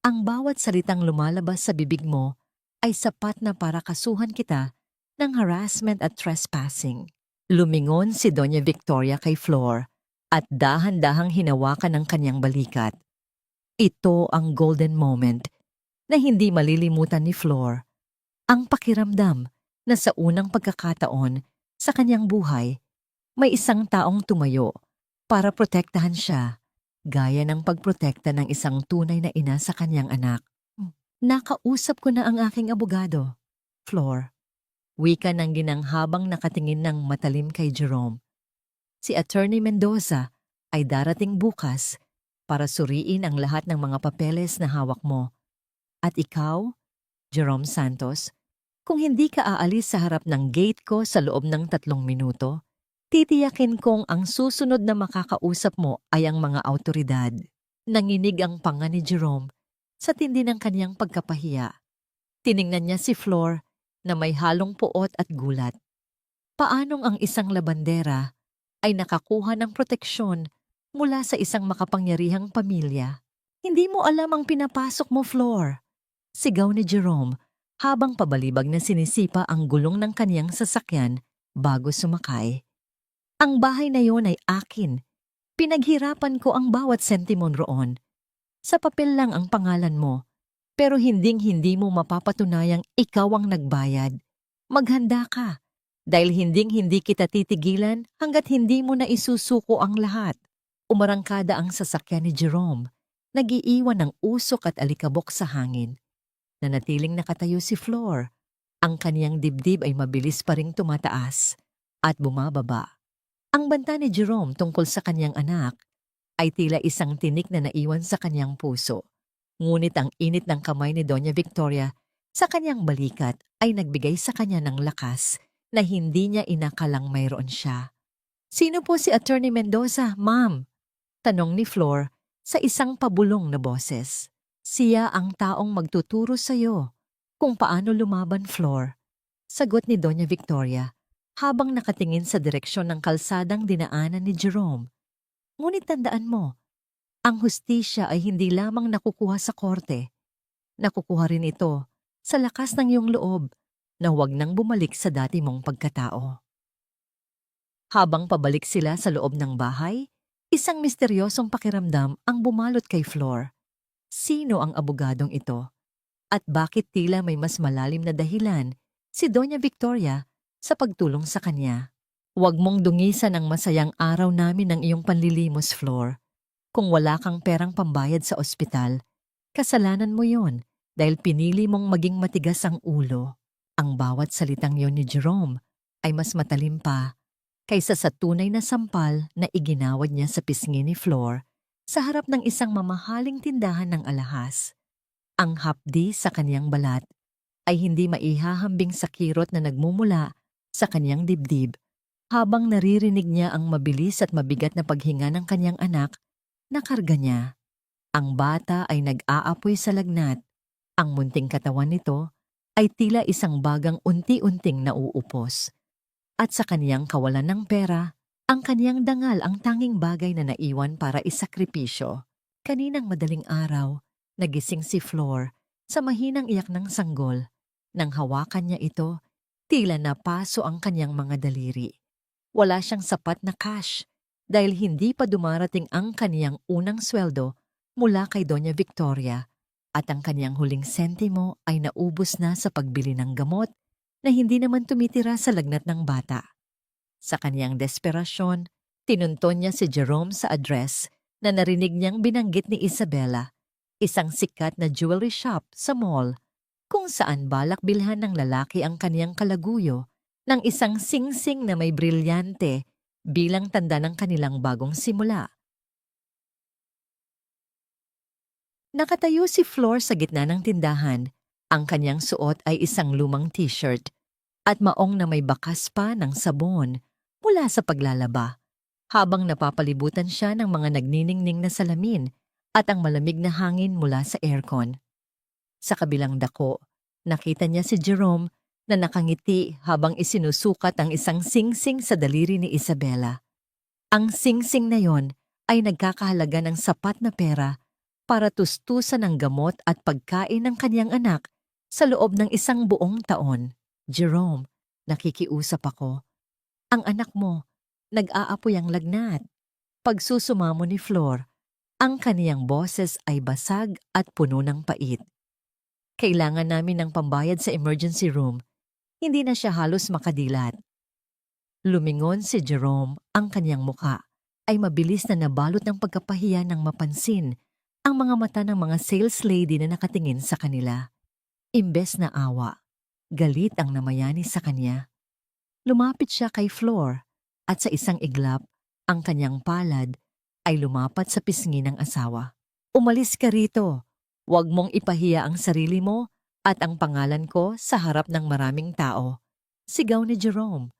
Ang bawat salitang lumalabas sa bibig mo ay sapat na para kasuhan kita ng harassment at trespassing. Lumingon si Doña Victoria kay Floor at dahan-dahang hinawakan ang kanyang balikat. Ito ang golden moment na hindi malilimutan ni Flor. Ang pakiramdam na sa unang pagkakataon sa kanyang buhay, may isang taong tumayo para protektahan siya, gaya ng pagprotekta ng isang tunay na ina sa kanyang anak. Nakausap ko na ang aking abogado, Flor. Wika ng ginang habang nakatingin ng matalim kay Jerome. Si Attorney Mendoza ay darating bukas para suriin ang lahat ng mga papeles na hawak mo. At ikaw, Jerome Santos, kung hindi ka aalis sa harap ng gate ko sa loob ng 3 minuto, titiyakin kong ang susunod na makakausap mo ay ang mga awtoridad. Nanginig ang panga ni Jerome sa tindi ng kanyang pagkapahiya. Tiningnan niya si Flor na may halong puot at gulat. Paanong ang isang labandera ay nakakuha ng proteksyon mula sa isang makapangyarihang pamilya? Hindi mo alam ang pinapasok mo, Flor. Sigaw ni Jerome habang pabalibag na sinisipa ang gulong ng kaniyang sasakyan bago sumakay. Ang bahay na yon ay akin. Pinaghirapan ko ang bawat sentimon roon. Sa papel lang ang pangalan mo, pero hinding-hindi mo mapapatunayang ikaw ang nagbayad. Maghanda ka, dahil hinding-hindi kita titigilan hanggat hindi mo na isusuko ang lahat. Umarangkada ang sasakyan ni Jerome, nag-iiwan ng usok at alikabok sa hangin. Nanatiling nakatayo si Flor. Ang kaniyang dibdib ay mabilis pa ring tumataas at bumababa. Ang banta ni Jerome tungkol sa kaniyang anak ay tila isang tinik na naiwan sa kaniyang puso. Ngunit ang init ng kamay ni Doña Victoria sa kaniyang balikat ay nagbigay sa kanya ng lakas na hindi niya inakalang mayroon siya. "Sino po si Attorney Mendoza, ma'am?" tanong ni Flor sa isang pabulong na boses. "Siya ang taong magtuturo sa iyo kung paano lumaban, Flor," sagot ni Doña Victoria habang nakatingin sa direksyon ng kalsadang dinaanan ni Jerome. "Ngunit tandaan mo, ang hustisya ay hindi lamang nakukuha sa korte. Nakukuha rin ito sa lakas ng iyong loob na huwag nang bumalik sa dati mong pagkatao." Habang pabalik sila sa loob ng bahay, isang misteryosong pakiramdam ang bumalot kay Flor. Sino ang abogadong ito? At bakit tila may mas malalim na dahilan si Doña Victoria sa pagtulong sa kanya? "Huwag mong dungisan ang masayang araw namin ng iyong panlilimos, Flor. Kung wala kang perang pambayad sa ospital, kasalanan mo yon dahil pinili mong maging matigas ang ulo." Ang bawat salitang yon ni Jerome ay mas matalim pa kaysa sa tunay na sampal na iginawad niya sa pisngi ni Flor sa harap ng isang mamahaling tindahan ng alahas. Ang hapdi sa kaniyang balat ay hindi maihahambing sa kirot na nagmumula sa kaniyang dibdib habang naririnig niya ang mabilis at mabigat na paghinga ng kaniyang anak na karga niya. Ang bata ay nag-aapoy sa lagnat. Ang munting katawan nito ay tila isang bagang unti-unting nauupos. At sa kaniyang kawalan ng pera, ang kaniyang dangal ang tanging bagay na naiwan para isakripisyo. Kaninang madaling araw, nagising si Flor sa mahinang iyak ng sanggol. Nang hawakan niya ito, tila napaso ang kaniyang mga daliri. Wala siyang sapat na cash dahil hindi pa dumarating ang kaniyang unang sweldo mula kay Doña Victoria at ang kaniyang huling sentimo ay naubos na sa pagbili ng gamot na hindi naman tumitira sa lagnat ng bata. Sa kaniyang desperasyon, tinunton niya si Jerome sa address na narinig niyang binanggit ni Isabela, isang sikat na jewelry shop sa mall, kung saan balak bilhan ng lalaki ang kaniyang kalaguyo ng isang singsing na may brilyante bilang tanda ng kanilang bagong simula. Nakatayo si Flor sa gitna ng tindahan. Ang kanyang suot ay isang lumang t-shirt at maong na may bakas pa ng sabon mula sa paglalaba, habang napapalibutan siya ng mga nagniningning na salamin at ang malamig na hangin mula sa aircon. Sa kabilang dako, nakita niya si Jerome na nakangiti habang isinusukat ang isang singsing sa daliri ni Isabela. Ang singsing na yon ay nagkakahalaga ng sapat na pera para tustusan ang gamot at pagkain ng kanyang anak sa loob ng isang buong taon. "Jerome, nakikiusap ako. Ang anak mo, nag-aapoy ang lagnat." Pagsusumamo ni Flor, Ang kaniyang boses ay basag at puno ng pait. Kailangan namin ng pambayad sa emergency room. Hindi na siya halos makadilat. Lumingon si Jerome, ang kaniyang muka ay mabilis na nabalot ng pagkapahiya nang mapansin ang mga mata ng mga sales lady na nakatingin sa kanila. Imbes na awa, galit ang namayani sa kanya. Lumapit siya kay Flor at sa isang iglap, ang kanyang palad ay lumapat sa pisngi ng asawa. Umalis ka rito. Huwag mong ipahiya ang sarili mo at ang pangalan ko sa harap ng maraming tao. Sigaw ni Jerome.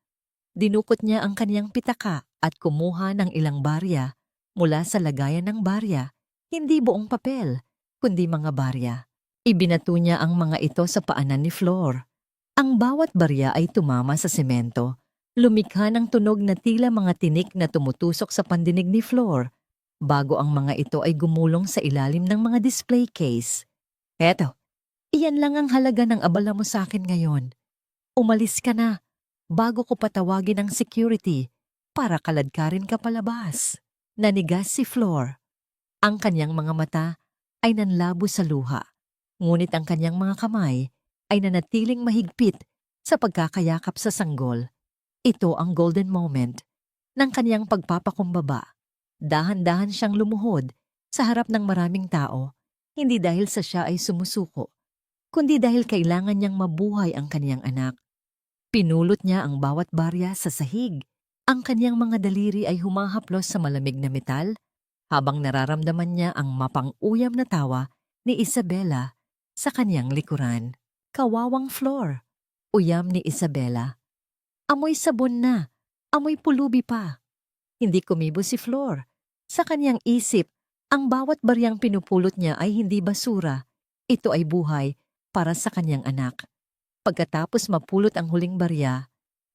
Dinukot niya ang kaniyang pitaka at kumuha ng ilang barya mula sa lagayan ng barya, hindi buong papel, kundi mga barya. Ibinato niya ang mga ito sa paanan ni Flor. Ang bawat barya ay tumama sa semento. Lumikha ng tunog na tila mga tinik na tumutusok sa pandinig ni Flor, bago ang mga ito ay gumulong sa ilalim ng mga display case. Eto, iyan lang ang halaga ng abala mo sa akin ngayon. Umalis ka na, bago ko patawagin ang security para kaladkarin ka palabas. Nanigas si Flor. Ang kanyang mga mata ay nanlabo sa luha, ngunit ang kanyang mga kamay ay nanatiling mahigpit sa pagkakayakap sa sanggol. Ito ang golden moment ng kanyang pagpapakumbaba. Dahan-dahan siyang lumuhod sa harap ng maraming tao, hindi dahil sa siya ay sumusuko, kundi dahil kailangan niyang mabuhay ang kanyang anak. Pinulot niya ang bawat barya sa sahig. Ang kanyang mga daliri ay humahaplos sa malamig na metal, habang nararamdaman niya ang mapang-uyam na tawa ni Isabela sa kanyang likuran. Kawawang Flor, uyam ni Isabela. Amoy sabon na, amoy pulubi pa. Hindi kumibo si Flor. Sa kanyang isip, ang bawat baryang pinupulot niya ay hindi basura. Ito ay buhay para sa kanyang anak. Pagkatapos mapulot ang huling barya,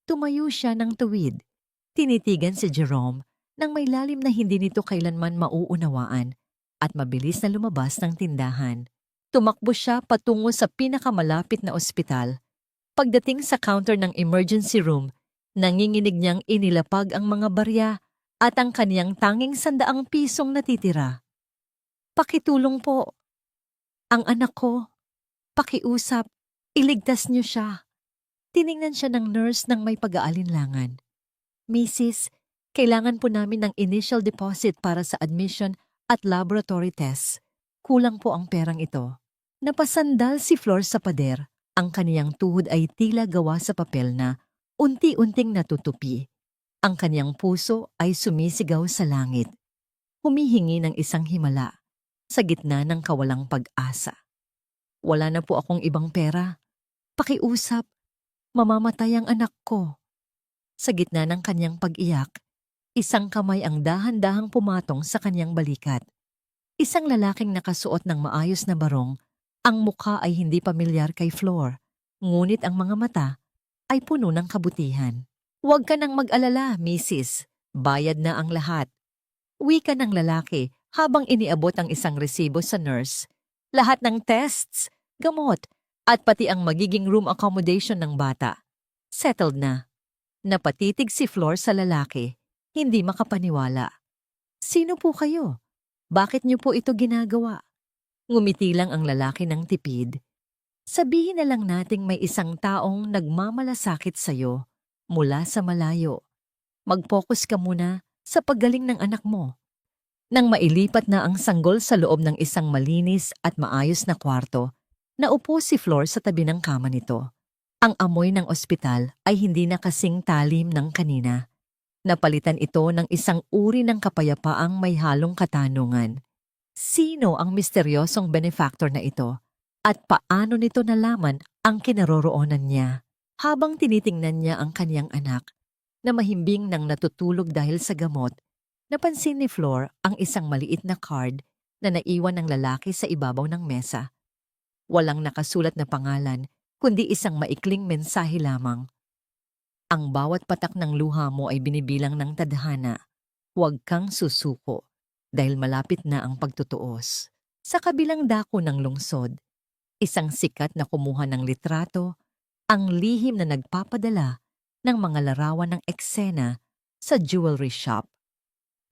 tumayo siya ng tuwid. Tinitigan si Jerome nang may lalim na hindi nito kailanman mauunawaan at mabilis na lumabas ng tindahan. Tumakbo siya patungo sa pinakamalapit na ospital. Pagdating sa counter ng emergency room, nanginginig niyang inilapag ang mga barya at ang kaniyang tanging ₱100 natitira. Pakitulong po. Ang anak ko. Pakiusap. Iligtas niyo siya. Tiningnan siya ng nurse ng may pag-aalinlangan. Mrs., kailangan po namin ng initial deposit para sa admission at laboratory tests. Kulang po ang perang ito. Napasandal si Flor sa pader. Ang kaniyang tuhod ay tila gawa sa papel na unti-unting natutupi. Ang kaniyang puso ay sumisigaw sa langit. Humihingi ng isang himala sa gitna ng kawalang pag-asa. Wala na po akong ibang pera. Pakiusap, mamamatay ang anak ko. Sa gitna ng kaniyang pag-iyak, isang kamay ang dahan-dahang pumatong sa kaniyang balikat. Isang lalaking nakasuot ng maayos na barong. Ang mukha ay hindi pamilyar kay Flor, ngunit ang mga mata ay puno ng kabutihan. Huwag ka nang mag-alala, Mrs. Bayad na ang lahat. Wika ng lalaki habang iniabot ang isang resibo sa nurse. Lahat ng tests, gamot, at pati ang magiging room accommodation ng bata. Settled na. Napatitig si Flor sa lalaki, hindi makapaniwala. Sino po kayo? Bakit niyo po ito ginagawa? Ngumiti lang ang lalaki ng tipid. Sabihin na lang nating may isang taong nagmamalasakit sa'yo mula sa malayo. Mag-focus ka muna sa paggaling ng anak mo. Nang mailipat na ang sanggol sa loob ng isang malinis at maayos na kwarto, naupo si Flor sa tabi ng kama nito. Ang amoy ng ospital ay hindi na kasing talim ng kanina. Napalitan ito ng isang uri ng kapayapaang may halong katanungan. Sino ang misteryosong benefactor na ito at paano nito nalaman ang kinaroroonan niya? Habang tinitingnan niya ang kaniyang anak na mahimbing nang natutulog dahil sa gamot, napansin ni Flor ang isang maliit na card na naiwan ng lalaki sa ibabaw ng mesa. Walang nakasulat na pangalan, kundi isang maikling mensahe lamang. Ang bawat patak ng luha mo ay binibilang ng tadhana. Huwag kang susuko dahil malapit na ang pagtutuos. Sa kabilang dako ng lungsod, isang sikat na kumuha ng litrato, ang lihim na nagpapadala ng mga larawan ng eksena sa jewelry shop.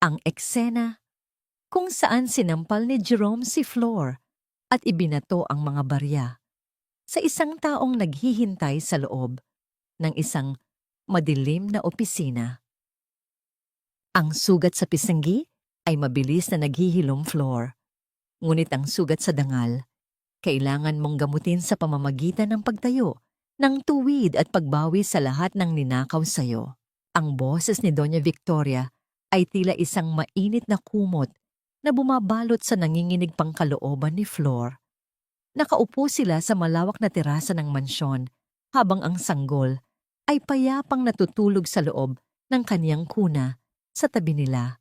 Ang eksena, kung saan sinampal ni Jerome si Flor at ibinato ang mga barya sa isang taong naghihintay sa loob ng isang madilim na opisina. Ang sugat sa pisanggi ay mabilis na naghihilom, Flor. Ngunit ang sugat sa dangal, kailangan mong gamutin sa pamamagitan ng pagtayo, ng tuwid at pagbawi sa lahat ng ninakaw sa'yo. Ang boses ni Doña Victoria ay tila isang mainit na kumot na bumabalot sa nanginginig pang kalooban ni Flor. Nakaupo sila sa malawak na terasa ng mansyon habang ang sanggol ay payapang natutulog sa loob ng kaniyang kuna sa tabi nila.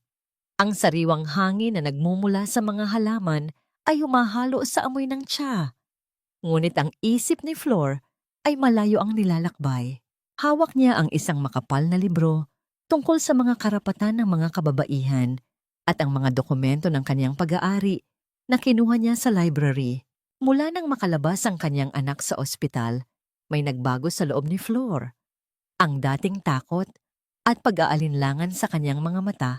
Ang sariwang hangin na nagmumula sa mga halaman ay humahalo sa amoy ng tsa. Ngunit ang isip ni Flor ay malayo ang nilalakbay. Hawak niya ang isang makapal na libro tungkol sa mga karapatan ng mga kababaihan at ang mga dokumento ng kanyang pag-aari na kinuha niya sa library. Mula nang makalabas ang kanyang anak sa ospital, may nagbago sa loob ni Flor. Ang dating takot at pag-aalinlangan sa kanyang mga mata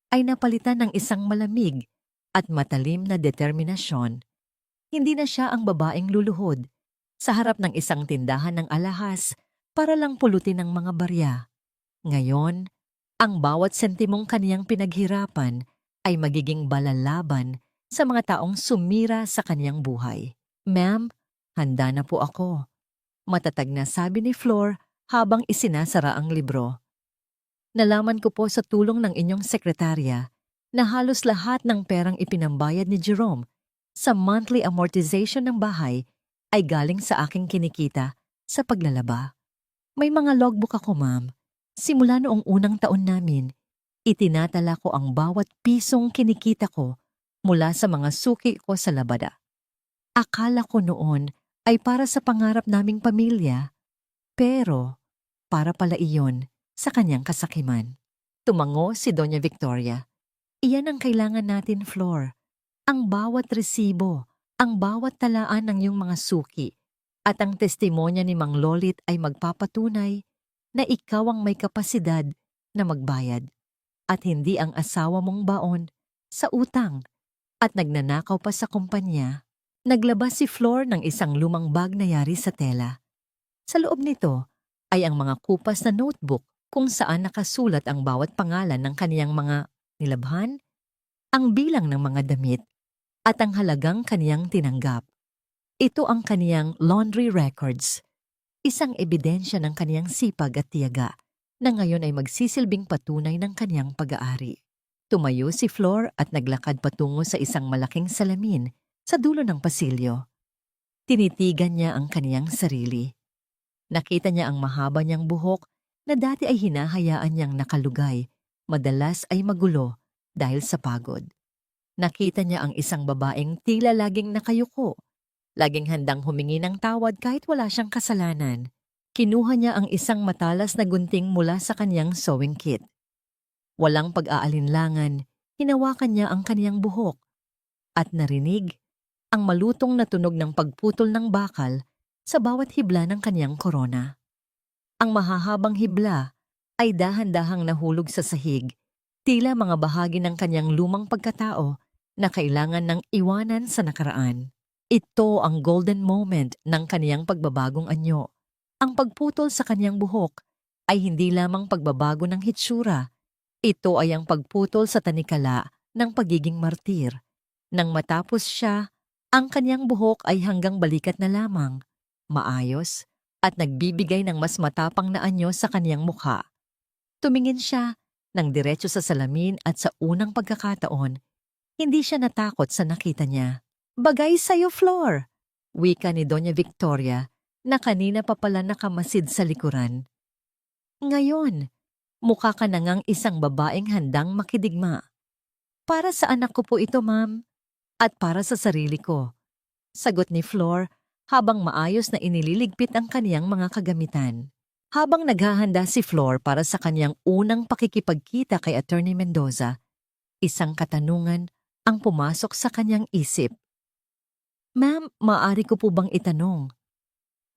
ay napalitan ng isang malamig at matalim na determinasyon. Hindi na siya ang babaeng luluhod sa harap ng isang tindahan ng alahas para lang pulutin ang mga barya. Ngayon, ang bawat sentimong kaniyang pinaghirapan ay magiging balalaban sa mga taong sumira sa kaniyang buhay. "Ma'am, handa na po ako," matatag na sabi ni Flor habang isinasara ang libro. "Nalaman ko po sa tulong ng inyong sekretarya na halos lahat ng perang ipinambayad ni Jerome sa monthly amortization ng bahay ay galing sa aking kinikita sa paglalaba. May mga logbook ako, ma'am. Simula noong unang taon namin, itinatala ko ang bawat pisong kinikita ko mula sa mga suki ko sa labada. Akala ko noon ay para sa pangarap naming pamilya, pero para pala iyon sa kanyang kasakiman." Tumango si Doña Victoria. "Iyan ang kailangan natin, Flor. Ang bawat resibo, ang bawat talaan ng iyong mga suki, at ang testimonya ni Mang Lolit ay magpapatunay na ikaw ang may kapasidad na magbayad at hindi ang asawa mong baon sa utang at nagnanakaw pa sa kumpanya." Naglabas si Flor ng isang lumang bag na yari sa tela. Sa loob nito ay ang mga kupas na notebook kung saan nakasulat ang bawat pangalan ng kaniyang mga nilabhan, ang bilang ng mga damit, at ang halagang kaniyang tinanggap. Ito ang kaniyang laundry records, isang ebidensya ng kaniyang sipag at tiyaga na ngayon ay magsisilbing patunay ng kaniyang pag-aari. Tumayo si Flor at naglakad patungo sa isang malaking salamin sa dulo ng pasilyo. Tinitigan niya ang kaniyang sarili. Nakita niya ang mahaba niyang buhok na dati ay hinahayaan niyang nakalugay, madalas ay magulo dahil sa pagod. Nakita niya ang isang babaeng tila laging nakayuko, laging handang humingi ng tawad kahit wala siyang kasalanan. Kinuha niya ang isang matalas na gunting mula sa kaniyang sewing kit. Walang pag-aalinlangan, hinawakan niya ang kaniyang buhok at narinig ang malutong na tunog ng pagputol ng bakal sa bawat hibla ng kaniyang korona. Ang mahahabang hibla ay dahan-dahang nahulog sa sahig, tila mga bahagi ng kaniyang lumang pagkatao na kailangan ng iwanan sa nakaraan. Ito ang golden moment ng kaniyang pagbabagong anyo. Ang pagputol sa kaniyang buhok ay hindi lamang pagbabago ng hitsura. Ito ay ang pagputol sa tanikala ng pagiging martir. Nang matapos siya, ang kaniyang buhok ay hanggang balikat na lamang, maayos, at nagbibigay ng mas matapang na anyo sa kaniyang mukha. Tumingin siya ng diretso sa salamin at sa unang pagkakataon, hindi siya natakot sa nakita niya. "Bagay sa'yo, Flor," wika ni Doña Victoria na kanina pa pala nakamasid sa likuran. "Ngayon, mukha ka na ngang isang babaeng handang makidigma." "Para sa anak ko po ito, ma'am, at para sa sarili ko," sagot ni Flor habang maayos na inililigpit ang kaniyang mga kagamitan. Habang naghahanda si Flor para sa kaniyang unang pakikipagkita kay Attorney Mendoza, isang katanungan ang pumasok sa kaniyang isip. "Ma'am, maaari ko po bang itanong,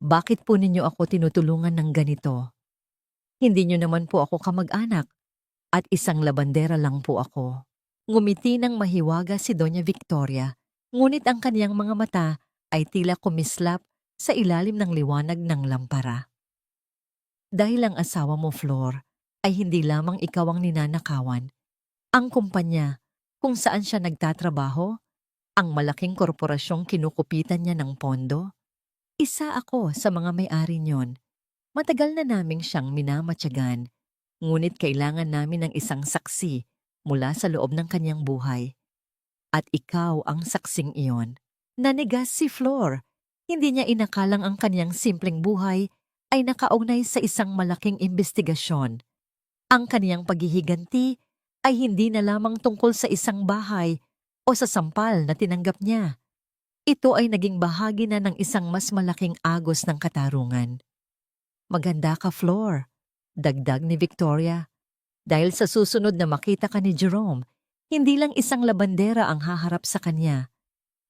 bakit po ninyo ako tinutulungan ng ganito? Hindi nyo naman po ako kamag-anak at isang labandera lang po ako." Ngumiti ng mahiwaga si Doña Victoria, ngunit ang kaniyang mga mata ay tila kumislap sa ilalim ng liwanag ng lampara. Dahil ang asawa mo, Flor, ay hindi lamang ikaw ang ninanakawan. Ang kumpanya kung saan siya nagtatrabaho, ang malaking korporasyong kinukupitan niya ng pondo, isa ako sa mga may-ari niyon. Matagal na naming siyang minamatyagan, ngunit kailangan namin ng isang saksi mula sa loob ng kanyang buhay. At ikaw ang saksing iyon. Nanigas si Flor. Hindi niya inakalang ang kanyang simpleng buhay ay nakaugnay sa isang malaking imbestigasyon. Ang kaniyang paghihiganti ay hindi na lamang tungkol sa isang bahay o sa sampal na tinanggap niya. Ito ay naging bahagi na ng isang mas malaking agos ng katarungan. Maganda ka, Flor, dagdag ni Victoria. Dahil sa susunod na makita ka ni Jerome, hindi lang isang labandera ang haharap sa kanya.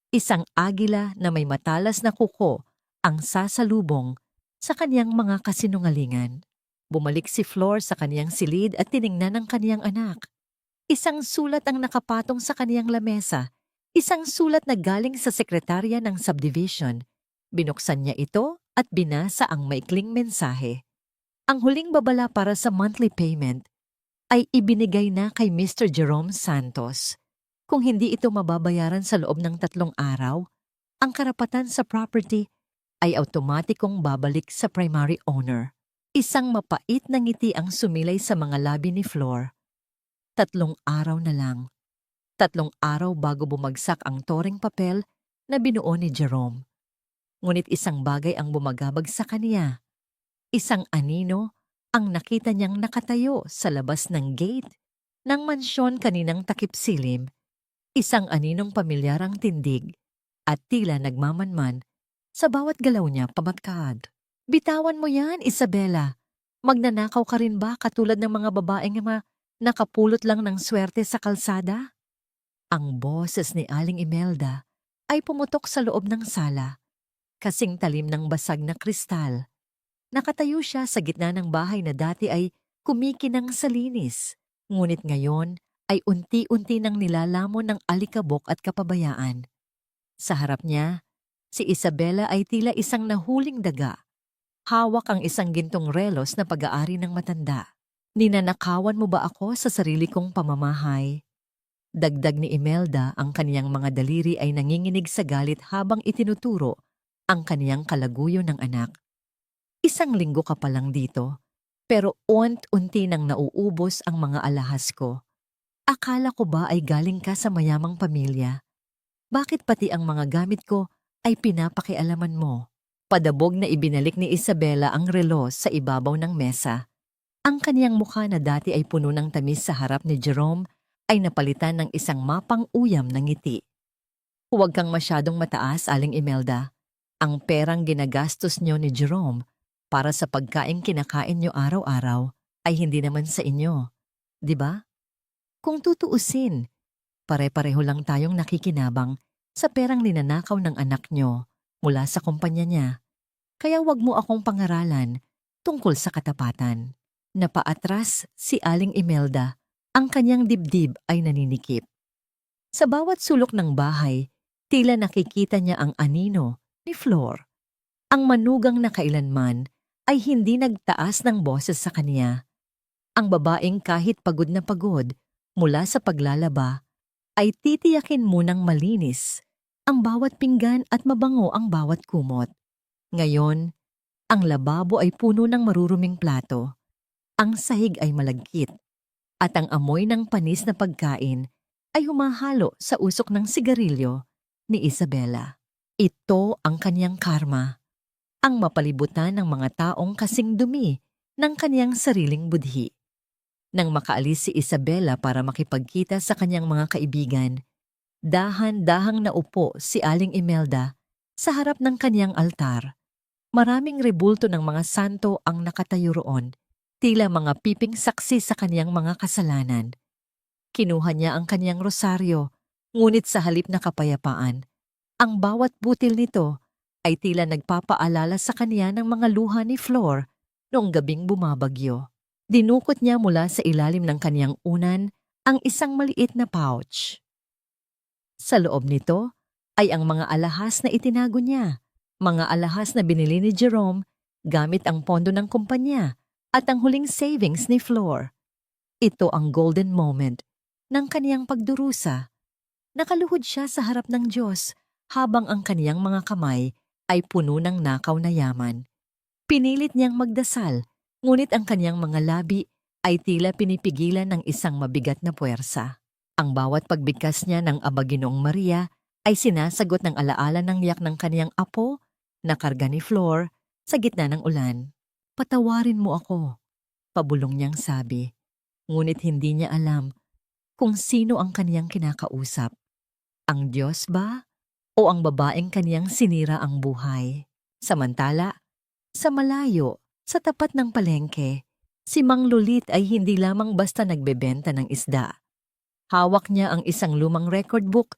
Isang agila na may matalas na kuko ang sasalubong sa kaniyang mga kasinungalingan. Bumalik si Flor sa kaniyang silid at tiningnan ang kaniyang anak. Isang sulat ang nakapatong sa kaniyang lamesa. Isang sulat na galing sa sekretarya ng subdivision. Binuksan niya ito at binasa ang maikling mensahe. Ang huling babala para sa monthly payment ay ibinigay na kay Mr. Jerome Santos. Kung hindi ito mababayaran sa loob ng 3 araw, ang karapatan sa property ay automatikong babalik sa primary owner. Isang mapait na ngiti ang sumilay sa mga labi ni Flor. 3 araw na lang. 3 araw bago bumagsak ang toreng papel na binuo ni Jerome. Ngunit isang bagay ang bumagabag sa kaniya. Isang anino ang nakita niyang nakatayo sa labas ng gate ng mansyon kaninang takip silim. Isang aninong pamilyarang tindig at tila nagmamanman sa bawat galaw niya pabagkad. Bitawan mo yan, Isabela. Magnanakaw ka rin ba katulad ng mga babaeng nakapulot lang ng swerte sa kalsada? Ang boses ni Aling Imelda ay pumutok sa loob ng sala, kasing talim ng basag na kristal. Nakatayo siya sa gitna ng bahay na dati ay kumikinang sa linis, ngunit ngayon ay unti-unti nang nilalamon ng alikabok at kapabayaan. Sa harap niya, si Isabela ay tila isang nahuling daga. Hawak ang isang gintong relos na pag-aari ng matanda. Ninanakawan mo ba ako sa sarili kong pamamahay? Dagdag ni Imelda, ang kaniyang mga daliri ay nanginginig sa galit habang itinuturo ang kaniyang kalaguyo ng anak. 1 linggo ka pa lang dito, pero unti-unti nang nauubos ang mga alahas ko. Akala ko ba ay galing ka sa mayamang pamilya? Bakit pati ang mga gamit ko ay pinapakialaman mo? Padabog na ibinalik ni Isabela ang relo sa ibabaw ng mesa. Ang kaniyang mukha na dati ay puno ng tamis sa harap ni Jerome ay napalitan ng isang mapang-uyam na ngiti. Huwag kang masyadong mataas, Aling Imelda. Ang perang ginagastos niyo ni Jerome para sa pagkaing kinakain niyo araw-araw ay hindi naman sa inyo. 'Di ba? Kung tutuusin, pare-pareho lang tayong nakikinabang sa perang ninanakaw ng anak niyo mula sa kumpanya niya. Kaya wag mo akong pangaralan tungkol sa katapatan. Napaatras si Aling Imelda. Ang kanyang dibdib ay naninikip. Sa bawat sulok ng bahay, tila nakikita niya ang anino ni Flor. Ang manugang na kailanman ay hindi nagtaas ng boses sa kaniya. Ang babaeng kahit pagod na pagod mula sa paglalaba ay titiyakin munang malinis ang bawat pinggan at mabango ang bawat kumot. Ngayon, ang lababo ay puno ng maruruming plato. Ang sahig ay malagkit. At ang amoy ng panis na pagkain ay humahalo sa usok ng sigarilyo ni Isabela. Ito ang kanyang karma, ang mapalibutan ng mga taong kasing dumi ng kanyang sariling budhi. Nang makaalis si Isabela para makipagkita sa kanyang mga kaibigan, dahan-dahang naupo si Aling Imelda sa harap ng kanyang altar. Maraming rebulto ng mga santo ang nakatayo roon, tila mga piping saksi sa kaniyang mga kasalanan. Kinuha niya ang kaniyang rosaryo, ngunit sa halip na kapayapaan, ang bawat butil nito ay tila nagpapaalala sa kaniya ng mga luha ni Flor noong gabing bumabagyo. Dinukot niya mula sa ilalim ng kaniyang unan ang isang maliit na pouch. Sa loob nito ay ang mga alahas na itinago niya, mga alahas na binili ni Jerome gamit ang pondo ng kumpanya at ang huling savings ni Flor. Ito ang golden moment ng kaniyang pagdurusa. Nakaluhod siya sa harap ng Diyos habang ang kaniyang mga kamay ay puno ng nakaw na yaman. Pinilit niyang magdasal, ngunit ang kaniyang mga labi ay tila pinipigilan ng isang mabigat na puwersa. Ang bawat pagbigkas niya ng Aba Ginoong Maria ay sinasagot ng alaala ng yak ng kaniyang apo na karga ni Flor sa gitna ng ulan. "Patawarin mo ako," pabulong niyang sabi. Ngunit hindi niya alam kung sino ang kaniyang kinakausap. Ang Diyos ba o ang babaeng kaniyang sinira ang buhay? Samantala, sa malayo, sa tapat ng palengke, si Mang Lulit ay hindi lamang basta nagbebenta ng isda. Hawak niya ang isang lumang record book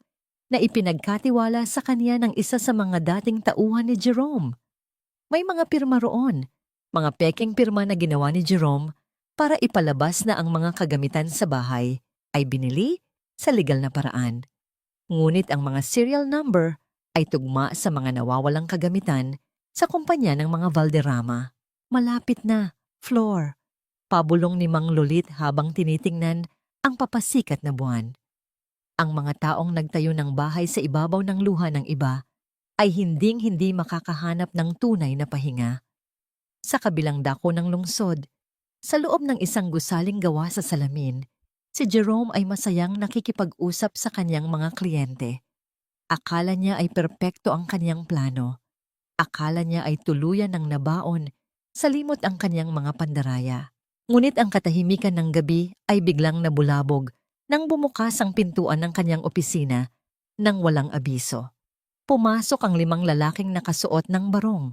na ipinagkatiwala sa kanya ng isa sa mga dating tauhan ni Jerome. May mga pirma roon, mga peking pirma na ginawa ni Jerome para ipalabas na ang mga kagamitan sa bahay ay binili sa legal na paraan. Ngunit ang mga serial number ay tugma sa mga nawawalang kagamitan sa kumpanya ng mga Valderrama. "Malapit na, Flor," pabulong ni Mang Lulit habang tinitingnan ang papasikat na buwan. Ang mga taong nagtayo ng bahay sa ibabaw ng luha ng iba ay hinding-hindi makakahanap ng tunay na pahinga. Sa kabilang dako ng lungsod, sa loob ng isang gusaling gawa sa salamin, si Jerome ay masayang nakikipag-usap sa kanyang mga kliyente. Akala niya ay perpekto ang kanyang plano. Akala niya ay tuluyan ng nabaon, salimot ang kanyang mga pandaraya. Ngunit ang katahimikan ng gabi ay biglang nabulabog nang bumukas ang pintuan ng kanyang opisina nang walang abiso. Pumasok ang 5 lalaking nakasuot ng barong.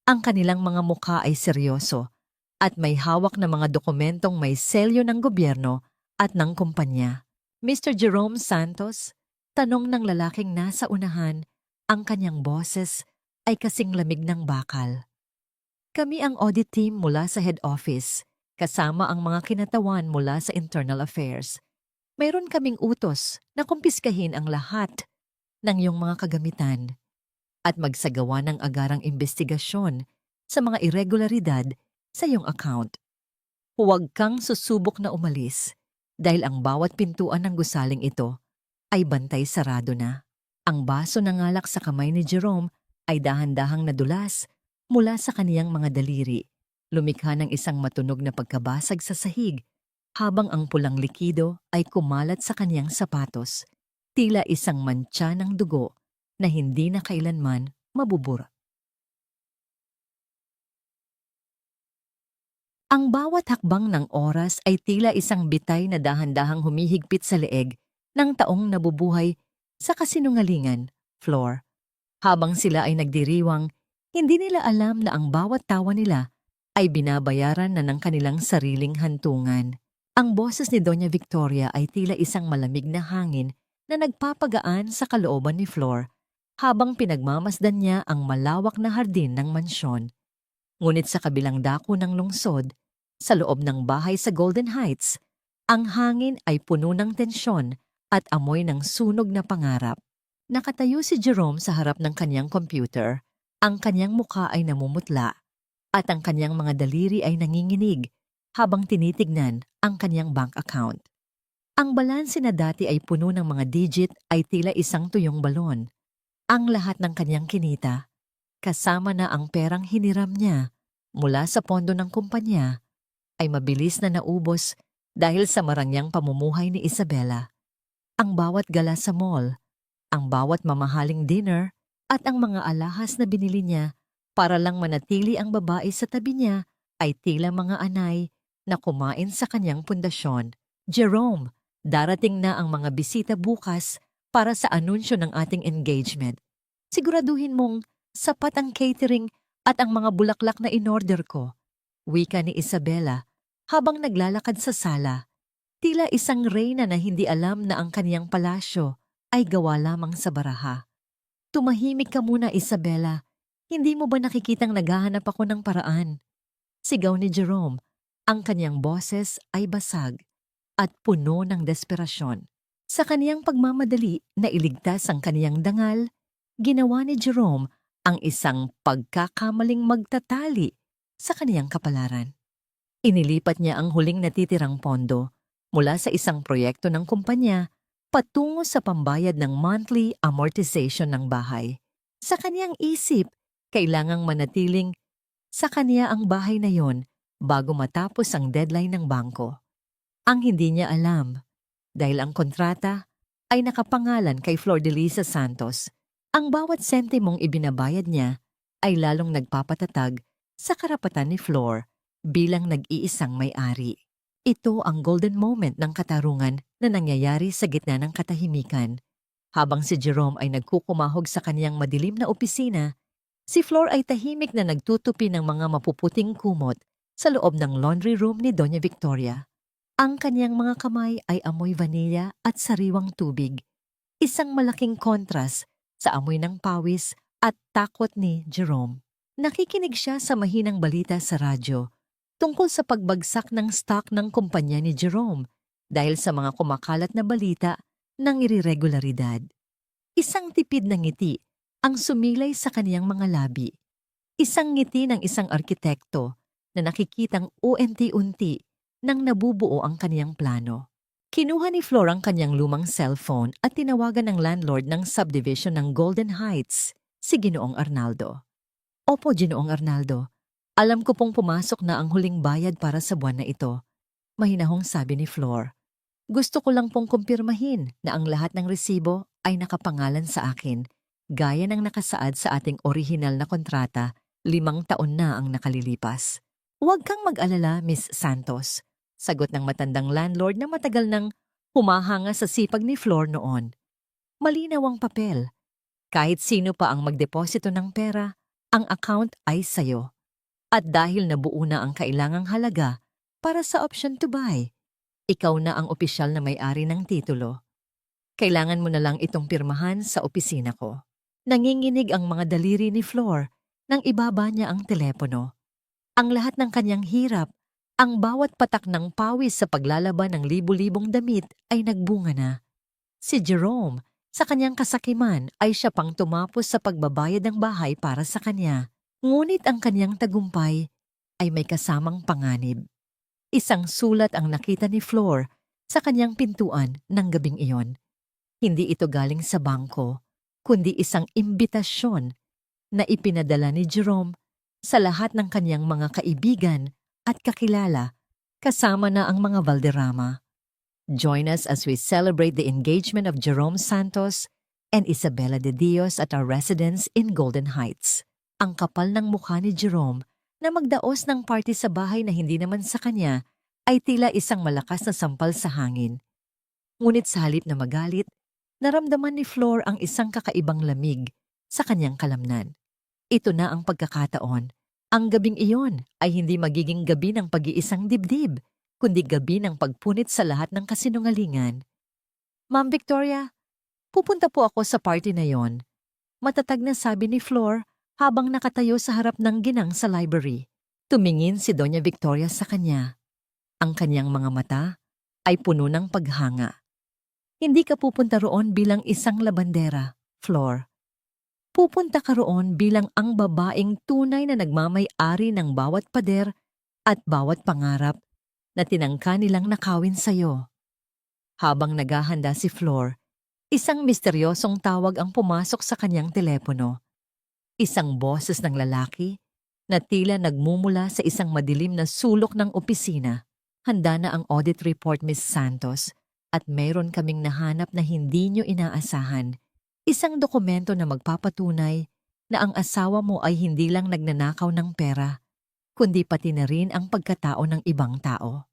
Ang kanilang mga mukha ay seryoso at may hawak na mga dokumentong may selyo ng gobyerno at ng kumpanya. "Mr. Jerome Santos?" tanong ng lalaking nasa unahan. Ang kanyang boses ay kasing lamig ng bakal. "Kami ang audit team mula sa head office, kasama ang mga kinatawan mula sa internal affairs. Mayroon kaming utos na kumpiskahin ang lahat ng iyong mga kagamitan at magsagawa ng agarang investigasyon sa mga irregularidad sa iyong account. Huwag kang susubok na umalis dahil ang bawat pintuan ng gusaling ito ay bantay sarado na." Ang baso ng alak sa kamay ni Jerome ay dahan-dahang nadulas mula sa kaniyang mga daliri, lumikha ng isang matunog na pagkabasag sa sahig, habang ang pulang likido ay kumalat sa kaniyang sapatos, tila isang mantsa ng dugo na hindi na kailanman mabubura. Ang bawat hakbang ng oras ay tila isang bitay na dahan-dahang humihigpit sa leeg ng taong nabubuhay sa kasinungalingan, Flor. Habang sila ay nagdiriwang, hindi nila alam na ang bawat tawa nila ay binabayaran na ng kanilang sariling hantungan. Ang boses ni Doña Victoria ay tila isang malamig na hangin na nagpapagaan sa kalooban ni Flor habang pinagmamasdan niya ang malawak na hardin ng mansyon. Ngunit sa kabilang dako ng lungsod, sa loob ng bahay sa Golden Heights, ang hangin ay puno ng tensyon at amoy ng sunog na pangarap. Nakatayo si Jerome sa harap ng kanyang computer, ang kanyang mukha ay namumutla at ang kanyang mga daliri ay nanginginig habang tinitignan ang kanyang bank account. Ang balanse na dati ay puno ng mga digit ay tila isang tuyong balon. Ang lahat ng kanyang kinita, kasama na ang perang hiniram niya mula sa pondo ng kumpanya, ay mabilis na naubos dahil sa marangyang pamumuhay ni Isabela. Ang bawat gala sa mall, ang bawat mamahaling dinner, at ang mga alahas na binili niya para lang manatili ang babae sa tabi niya ay tila mga anay na kumain sa kanyang pundasyon. "Jerome, darating na ang mga bisita bukas para sa anunsyo ng ating engagement. Siguraduhin mong sapat ang catering at ang mga bulaklak na inorder ko," wika ni Isabela habang naglalakad sa sala. Tila isang reyna na hindi alam na ang kaniyang palasyo ay gawa lamang sa baraha. "Tumahimik ka muna, Isabela. Hindi mo ba nakikitang naghahanap ako ng paraan?" sigaw ni Jerome. Ang kaniyang boses ay basag. at puno ng desperasyon. Sa kaniyang pagmamadali na iligtas ang kaniyang dangal, ginawa ni Jerome ang isang pagkakamaling magtatali sa kaniyang kapalaran. Inilipat niya ang huling natitirang pondo mula sa isang proyekto ng kumpanya patungo sa pambayad ng monthly amortization ng bahay. Sa kaniyang isip, kailangang manatiling sa kaniya ang bahay na yon bago matapos ang deadline ng bangko. Ang hindi niya alam, dahil ang kontrata ay nakapangalan kay Flordelisa Santos, ang bawat sentimong ibinabayad niya ay lalong nagpapatatag sa karapatan ni Flor bilang nag-iisang may-ari. Ito ang golden moment ng katarungan na nangyayari sa gitna ng katahimikan. Habang si Jerome ay nagkukumahog sa kaniyang madilim na opisina, si Flor ay tahimik na nagtutupi ng mga mapuputing kumot sa loob ng laundry room ni Doña Victoria. Ang kaniyang mga kamay ay amoy vanilya at sariwang tubig, isang malaking kontras sa amoy ng pawis at takot ni Jerome. Nakikinig siya sa mahinang balita sa radyo tungkol sa pagbagsak ng stock ng kumpanya ni Jerome dahil sa mga kumakalat na balita ng irregularidad. Isang tipid na ngiti ang sumilay sa kaniyang mga labi. Isang ngiti ng isang arkitekto na nakikitang unti-unti nang nabubuo ang kaniyang plano. Kinuha ni Flor ang kanyang lumang cellphone at tinawagan ng landlord ng subdivision ng Golden Heights, si Ginoong Arnaldo. Opo, Ginoong Arnaldo. Alam ko pong pumasok na ang huling bayad para sa buwan na ito. Mahinahong sabi ni Flor. Gusto ko lang pong kumpirmahin na ang lahat ng resibo ay nakapangalan sa akin, gaya ng nakasaad sa ating orihinal na kontrata, 5 taon na ang nakalilipas. Huwag kang mag-alala, Miss Santos. Sagot ng matandang landlord na matagal nang humahanga sa sipag ni Flor noon. Malinaw ang papel. Kahit sino pa ang magdeposito ng pera, ang account ay sayo. At dahil nabuo na ang kailangang halaga para sa option to buy, ikaw na ang opisyal na may-ari ng titulo. Kailangan mo na lang itong pirmahan sa opisina ko. Nanginginig ang mga daliri ni Flor nang ibaba niya ang telepono. Ang lahat ng kanyang hirap, ang bawat patak ng pawis sa paglalaban ng libu-libong damit ay nagbunga na. Si Jerome, sa kanyang kasakiman ay siya pang tumapos sa pagbabayad ng bahay para sa kanya. Ngunit ang kanyang tagumpay ay may kasamang panganib. Isang sulat ang nakita ni Flor sa kanyang pintuan ng gabing iyon. Hindi ito galing sa bangko, kundi isang imbitasyon na ipinadala ni Jerome sa lahat ng kanyang mga kaibigan at kakilala, kasama na ang mga Valderrama. Join us as we celebrate the engagement of Jerome Santos and Isabela de Dios at our residence in Golden Heights. Ang kapal ng mukha ni Jerome na magdaos ng party sa bahay na hindi naman sa kanya ay tila isang malakas na sampal sa hangin. Ngunit sa halip na magalit, naramdaman ni Flor ang isang kakaibang lamig sa kanyang kalamnan. Ito na ang pagkakataon. Ang gabing iyon ay hindi magiging gabi ng pag-iisang dibdib, kundi gabi ng pagpunit sa lahat ng kasinungalingan. Ma'am Victoria, pupunta po ako sa party na yon. Matatag na sabi ni Flor habang nakatayo sa harap ng ginang sa library. Tumingin si Doña Victoria sa kanya. Ang kanyang mga mata ay puno ng paghanga. Hindi ka pupunta roon bilang isang labandera, Flor. Pupunta ka roon bilang ang babaeng tunay na nagmamay-ari ng bawat pader at bawat pangarap na tinangka nilang nakawin sa'yo. Habang naghahanda si Flor, isang misteryosong tawag ang pumasok sa kanyang telepono. Isang boses ng lalaki na tila nagmumula sa isang madilim na sulok ng opisina. Handa na ang audit report, Miss Santos, at mayroon kaming nahanap na hindi nyo inaasahan. Isang dokumento na magpapatunay na ang asawa mo ay hindi lang nagnanakaw ng pera, kundi pati na rin ang pagkatao ng ibang tao.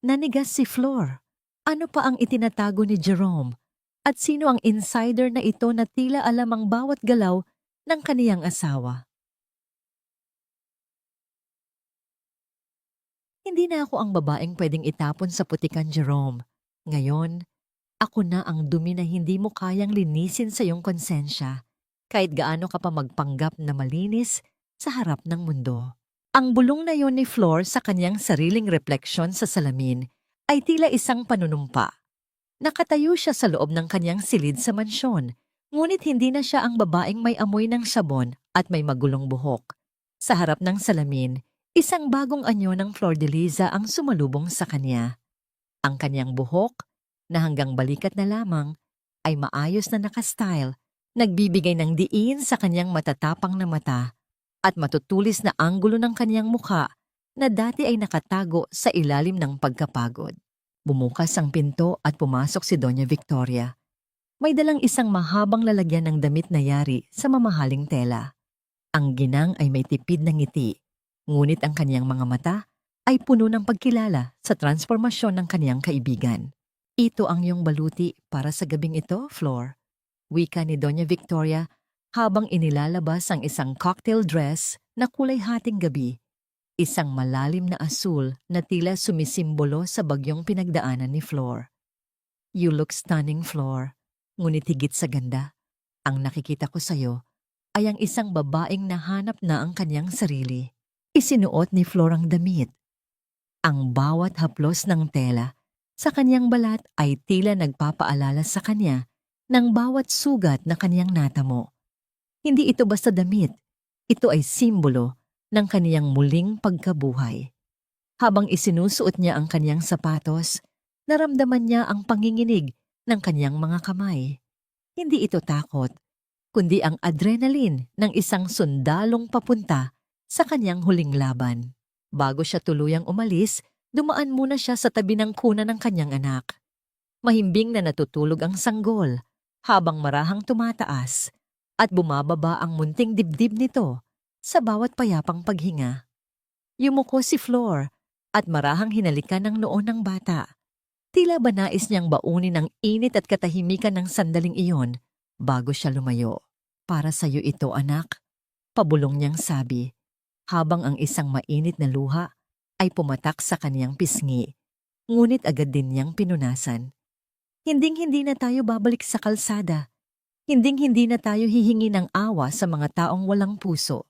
Nanigas si Flor. Ano pa ang itinatago ni Jerome? At sino ang insider na ito na tila alam ang bawat galaw ng kaniyang asawa? Hindi na ako ang babaeng pwedeng itapon sa putikan, Jerome. Ngayon, ako na ang dumi na hindi mo kayang linisin sa iyong konsensya, kahit gaano ka pa magpanggap na malinis sa harap ng mundo. Ang bulong na yon ni Flor sa kanyang sariling refleksyon sa salamin ay tila isang panunumpa. Nakatayo siya sa loob ng kanyang silid sa mansyon, ngunit hindi na siya ang babaeng may amoy ng sabon at may magulong buhok. Sa harap ng salamin, isang bagong anyo ng flor de lisa ang sumalubong sa kanya. Ang kanyang buhok, na hanggang balikat na lamang, ay maayos na nakastyle, nagbibigay ng diin sa kanyang matatapang na mata at matutulis na anggulo ng kanyang mukha na dati ay nakatago sa ilalim ng pagkapagod. Bumukas ang pinto at pumasok si Doña Victoria. May dalang isang mahabang lalagyan ng damit na yari sa mamahaling tela. Ang ginang ay may tipid na ngiti, ngunit ang kanyang mga mata ay puno ng pagkilala sa transformasyon ng kanyang kaibigan. Ito ang iyong baluti para sa gabing ito, Flor. Wika ni Doña Victoria habang inilalabas ang isang cocktail dress na kulay hating gabi. Isang malalim na asul na tila sumisimbolo sa bagyong pinagdaanan ni Flor. You look stunning, Flor. Ngunit higit sa ganda, ang nakikita ko sa'yo ay ang isang babaeng nahanap na ang kanyang sarili. Isinuot ni Flor ang damit. Ang bawat haplos ng tela sa kanyang balat ay tila nagpapaalala sa kanya ng bawat sugat na kanyang natamo. Hindi ito basta damit, ito ay simbolo ng kaniyang muling pagkabuhay. Habang isinusuot niya ang kaniyang sapatos, naramdaman niya ang panginginig ng kaniyang mga kamay. Hindi ito takot, kundi ang adrenaline ng isang sundalong papunta sa kaniyang huling laban. Bago siya tuluyang umalis, dumaan muna siya sa tabi ng kuna ng kanyang anak. Mahimbing na natutulog ang sanggol habang marahang tumataas at bumababa ang munting dibdib nito sa bawat payapang paghinga. Yumuko si Flor at marahang hinalikan ng noo ng bata. Tila ba nais niyang baunin ang init at katahimikan ng sandaling iyon bago siya lumayo. Para sa'yo ito, anak, pabulong niyang sabi, habang ang isang mainit na luha ay pumatak sa kaniyang pisngi, ngunit agad din niyang pinunasan. Hinding-hindi na tayo babalik sa kalsada. Hinding-hindi na tayo hihingi ng awa sa mga taong walang puso.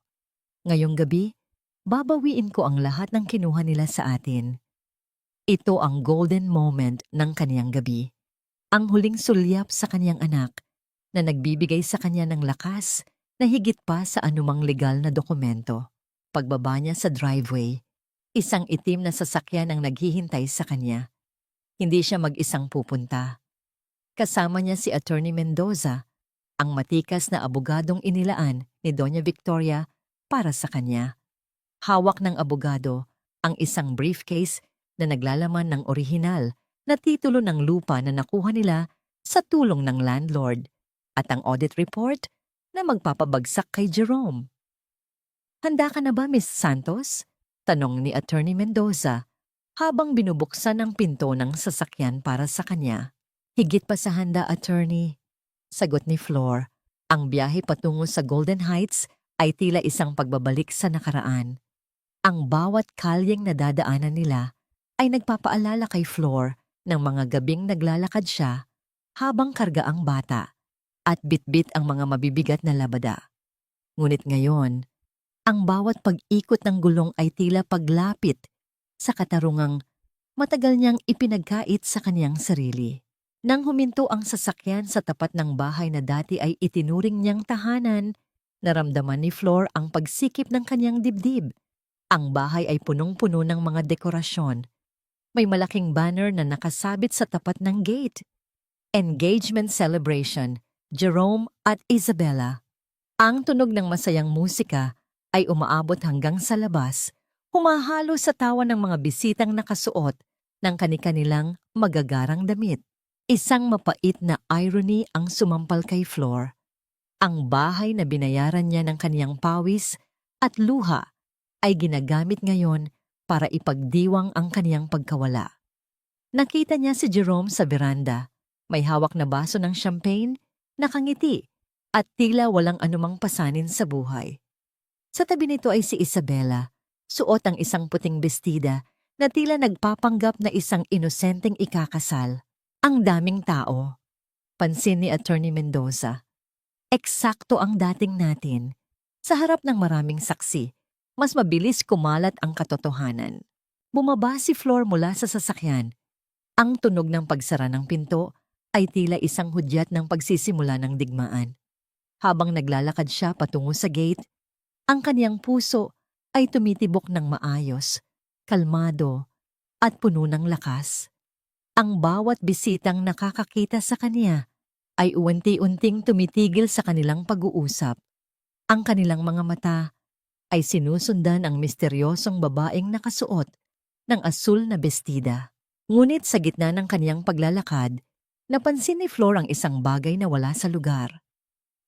Ngayong gabi, babawiin ko ang lahat ng kinuha nila sa atin. Ito ang golden moment ng kaniyang gabi. Ang huling sulyap sa kaniyang anak na nagbibigay sa kanya ng lakas na higit pa sa anumang legal na dokumento. Pagbaba niya sa driveway, isang itim na sasakyan ang naghihintay sa kanya. Hindi siya mag-isang pupunta. Kasama niya si Attorney Mendoza, ang matikas na abogadong inilaan ni Doña Victoria para sa kanya. Hawak ng abogado ang isang briefcase na naglalaman ng orihinal na titulo ng lupa na nakuha nila sa tulong ng landlord at ang audit report na magpapabagsak kay Jerome. Handa ka na ba, Miss Santos? Tanong ni Attorney Mendoza habang binubuksan ang pinto ng sasakyan para sa kanya. Higit pa sa handa, Attorney. Sagot ni Flor, ang biyahe patungo sa Golden Heights ay tila isang pagbabalik sa nakaraan. Ang bawat kalyeng nadadaanan nila ay nagpapaalala kay Flor ng mga gabing naglalakad siya habang karga ang bata at bitbit ang mga mabibigat na labada. Ngunit ngayon, ang bawat pag-ikot ng gulong ay tila paglapit sa katarungang matagal niyang ipinagkait sa kaniyang sarili. Nang huminto ang sasakyan sa tapat ng bahay na dati ay itinuring niyang tahanan, naramdaman ni Flor ang pagsikip ng kaniyang dibdib. Ang bahay ay punong-puno ng mga dekorasyon. May malaking banner na nakasabit sa tapat ng gate. Engagement Celebration, Jerome at Isabella. Ang tunog ng masayang musika ay umaabot hanggang sa labas, humahalo sa tawa ng mga bisitang nakasuot ng kani-kanilang magagarang damit. Isang mapait na irony ang sumampal kay Flor. Ang bahay na binayaran niya ng kaniyang pawis at luha ay ginagamit ngayon para ipagdiwang ang kaniyang pagkawala. Nakita niya si Jerome sa veranda, may hawak na baso ng champagne, nakangiti, at tila walang anumang pasanin sa buhay. Sa tabi nito ay si Isabella, suot ang isang puting bestida na tila nagpapanggap na isang inosenteng ikakasal. Ang daming tao. Pansin ni Attorney Mendoza. Eksakto ang dating natin. Sa harap ng maraming saksi, mas mabilis kumalat ang katotohanan. Bumaba si Flor mula sa sasakyan. Ang tunog ng pagsara ng pinto ay tila isang hudyat ng pagsisimula ng digmaan. Habang naglalakad siya patungo sa gate, ang kaniyang puso ay tumitibok ng maayos, kalmado, at puno ng lakas. Ang bawat bisitang nakakakita sa kaniya ay unti-unting tumitigil sa kanilang pag-uusap. Ang kanilang mga mata ay sinusundan ang misteryosong babaeng nakasuot ng asul na bestida. Ngunit sa gitna ng kaniyang paglalakad, napansin ni Flor ang isang bagay na wala sa lugar.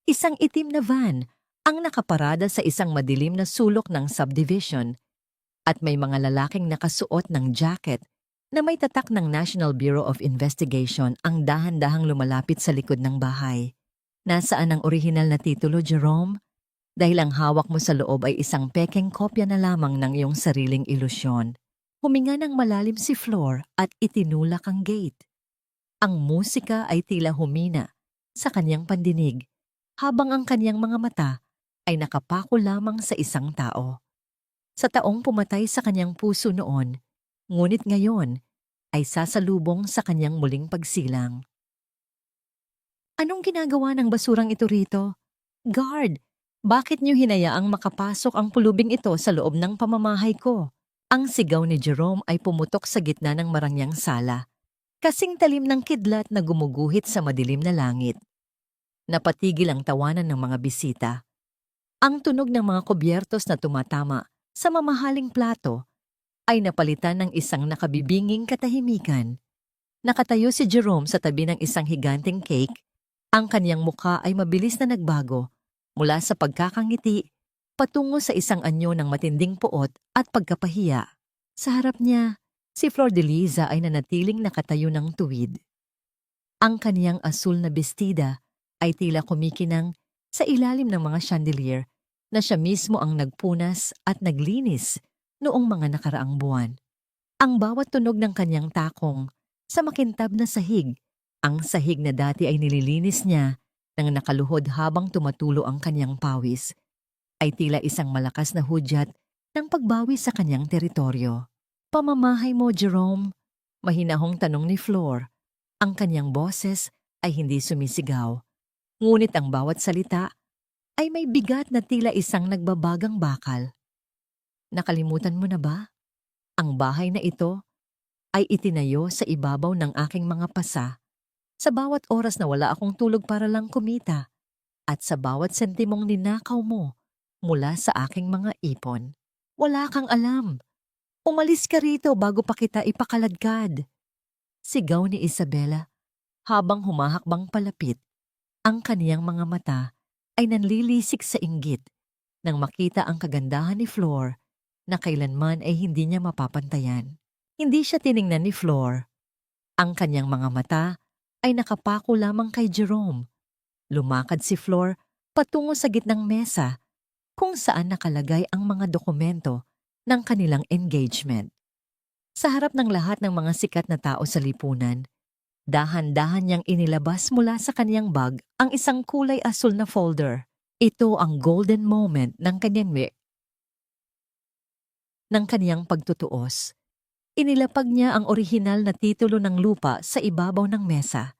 Isang itim na van ang nakaparada sa isang madilim na sulok ng subdivision at may mga lalaking nakasuot ng jacket na may tatak ng National Bureau of Investigation ang dahan-dahang lumalapit sa likod ng bahay. Nasaan ang orihinal na titulo, Jerome? Dahil ang hawak mo sa loob ay isang pekeng kopya na lamang ng iyong sariling ilusyon. Huminga ng malalim si Flor at itinulak ang gate. Ang musika ay tila humina sa kanyang pandinig habang ang kanyang mga mata ay nakapako lamang sa isang tao. Sa taong pumatay sa kanyang puso noon, ngunit ngayon ay sasalubong sa kanyang muling pagsilang. Anong ginagawa ng basurang ito rito? Guard, bakit niyo hinayaang makapasok ang pulubing ito sa loob ng pamamahay ko? Ang sigaw ni Jerome ay pumutok sa gitna ng marangyang sala, kasing talim ng kidlat na gumuguhit sa madilim na langit. Napatigil ang tawanan ng mga bisita. Ang tunog ng mga kubyertos na tumatama sa mamahaling plato ay napalitan ng isang nakabibinging katahimikan. Nakatayo si Jerome sa tabi ng isang higanting cake. Ang kanyang mukha ay mabilis na nagbago mula sa pagkakangiti patungo sa isang anyo ng matinding puot at pagkapahiya. Sa harap niya, si Flor de Liza ay nanatiling nakatayo ng tuwid. Ang kaniyang asul na bestida ay tila kumikinang sa ilalim ng mga chandelier na siya mismo ang nagpunas at naglinis noong mga nakaraang buwan. Ang bawat tunog ng kanyang takong sa makintab na sahig, ang sahig na dati ay nililinis niya nang nakaluhod habang tumatulo ang kanyang pawis, ay tila isang malakas na hudyat ng pagbawi sa kanyang teritoryo. Pamamahay mo, Jerome? Mahinahong tanong ni Flor. Ang kanyang boses ay hindi sumisigaw. Ngunit ang bawat salita ay may bigat na tila isang nagbabagang bakal. Nakalimutan mo na ba? Ang bahay na ito ay itinayo sa ibabaw ng aking mga pasa. Sa bawat oras na wala akong tulog para lang kumita at sa bawat sentimong ninakaw mo mula sa aking mga ipon. Wala kang alam. Umalis ka rito bago pa kita ipakaladkad. Sigaw ni Isabela habang humahakbang palapit. Ang kaniyang mga mata ay nanlilisik sa inggit nang makita ang kagandahan ni Flor na kailanman ay hindi niya mapapantayan. Hindi siya tiningnan ni Flor. Ang kanyang mga mata ay nakapako lamang kay Jerome. Lumakad si Flor patungo sa gitnang mesa kung saan nakalagay ang mga dokumento ng kanilang engagement. Sa harap ng lahat ng mga sikat na tao sa lipunan, dahan-dahan niyang inilabas mula sa kaniyang bag ang isang kulay asul na folder. Ito ang golden moment ng kanyang pagtutuos. Inilapag niya ang orihinal na titulo ng lupa sa ibabaw ng mesa,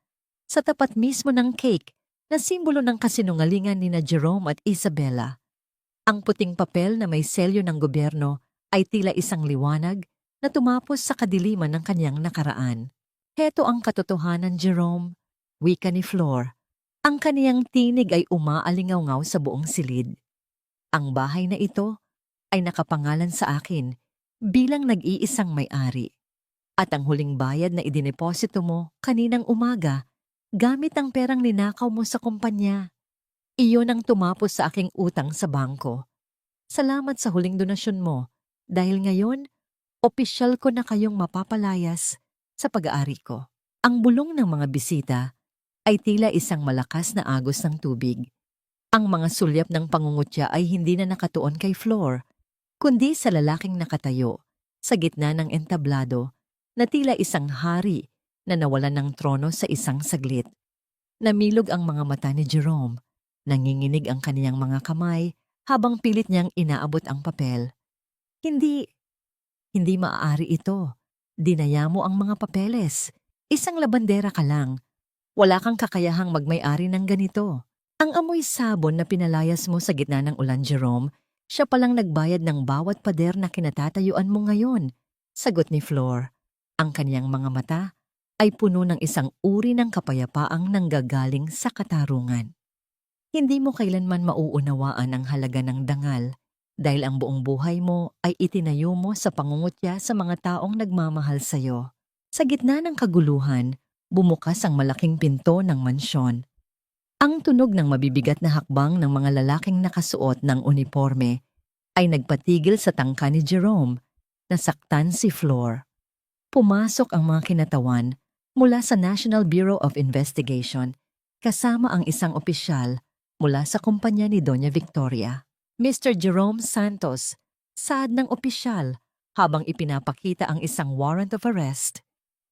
sa tapat mismo ng cake na simbolo ng kasinungalingan ni na Jerome at Isabela. Ang puting papel na may selyo ng gobyerno ay tila isang liwanag na tumapos sa kadiliman ng kanyang nakaraan. Heto ang katotohanan, Jerome, wika ni Flor. Ang kaniyang tinig ay umaalingaw-ngaw sa buong silid. Ang bahay na ito ay nakapangalan sa akin bilang nag-iisang may-ari. At ang huling bayad na idineposito mo kaninang umaga gamit ang perang ninakaw mo sa kumpanya. Iyon ang tumapos sa aking utang sa bangko. Salamat sa huling donasyon mo dahil ngayon, opisyal ko na kayong mapapalayas sa pag-aari ko. Ang bulong ng mga bisita ay tila isang malakas na agos ng tubig. Ang mga sulyap ng pangungutya ay hindi na nakatuon kay Flor, kundi sa lalaking nakatayo sa gitna ng entablado na tila isang hari na nawalan ng trono sa isang saglit. Namilog ang mga mata ni Jerome. Nanginginig ang kaniyang mga kamay habang pilit niyang inaabot ang papel. Hindi maaari ito. Dinaya mo ang mga papeles. Isang labandera ka lang. Wala kang kakayahang magmay-ari ng ganito. Ang amoy sabon na pinalayas mo sa gitna ng ulan, Jerome, siya palang nagbayad ng bawat pader na kinatatayuan mo ngayon. Sagot ni Flor. Ang kaniyang mga mata ay puno ng isang uri ng kapayapaang nanggagaling sa katarungan. Hindi mo kailanman mauunawaan ang halaga ng dangal dahil ang buong buhay mo ay itinayo mo sa pangungutya sa mga taong nagmamahal sa'yo. Sa gitna ng kaguluhan, bumukas ang malaking pinto ng mansyon. Ang tunog ng mabibigat na hakbang ng mga lalaking nakasuot ng uniforme ay nagpatigil sa tangka ni Jerome. Nasaktan si Flor. Pumasok ang mga kinatawan mula sa National Bureau of Investigation kasama ang isang opisyal mula sa kumpanya ni Doña Victoria. Mr. Jerome Santos, saad ng opisyal habang ipinapakita ang isang warrant of arrest.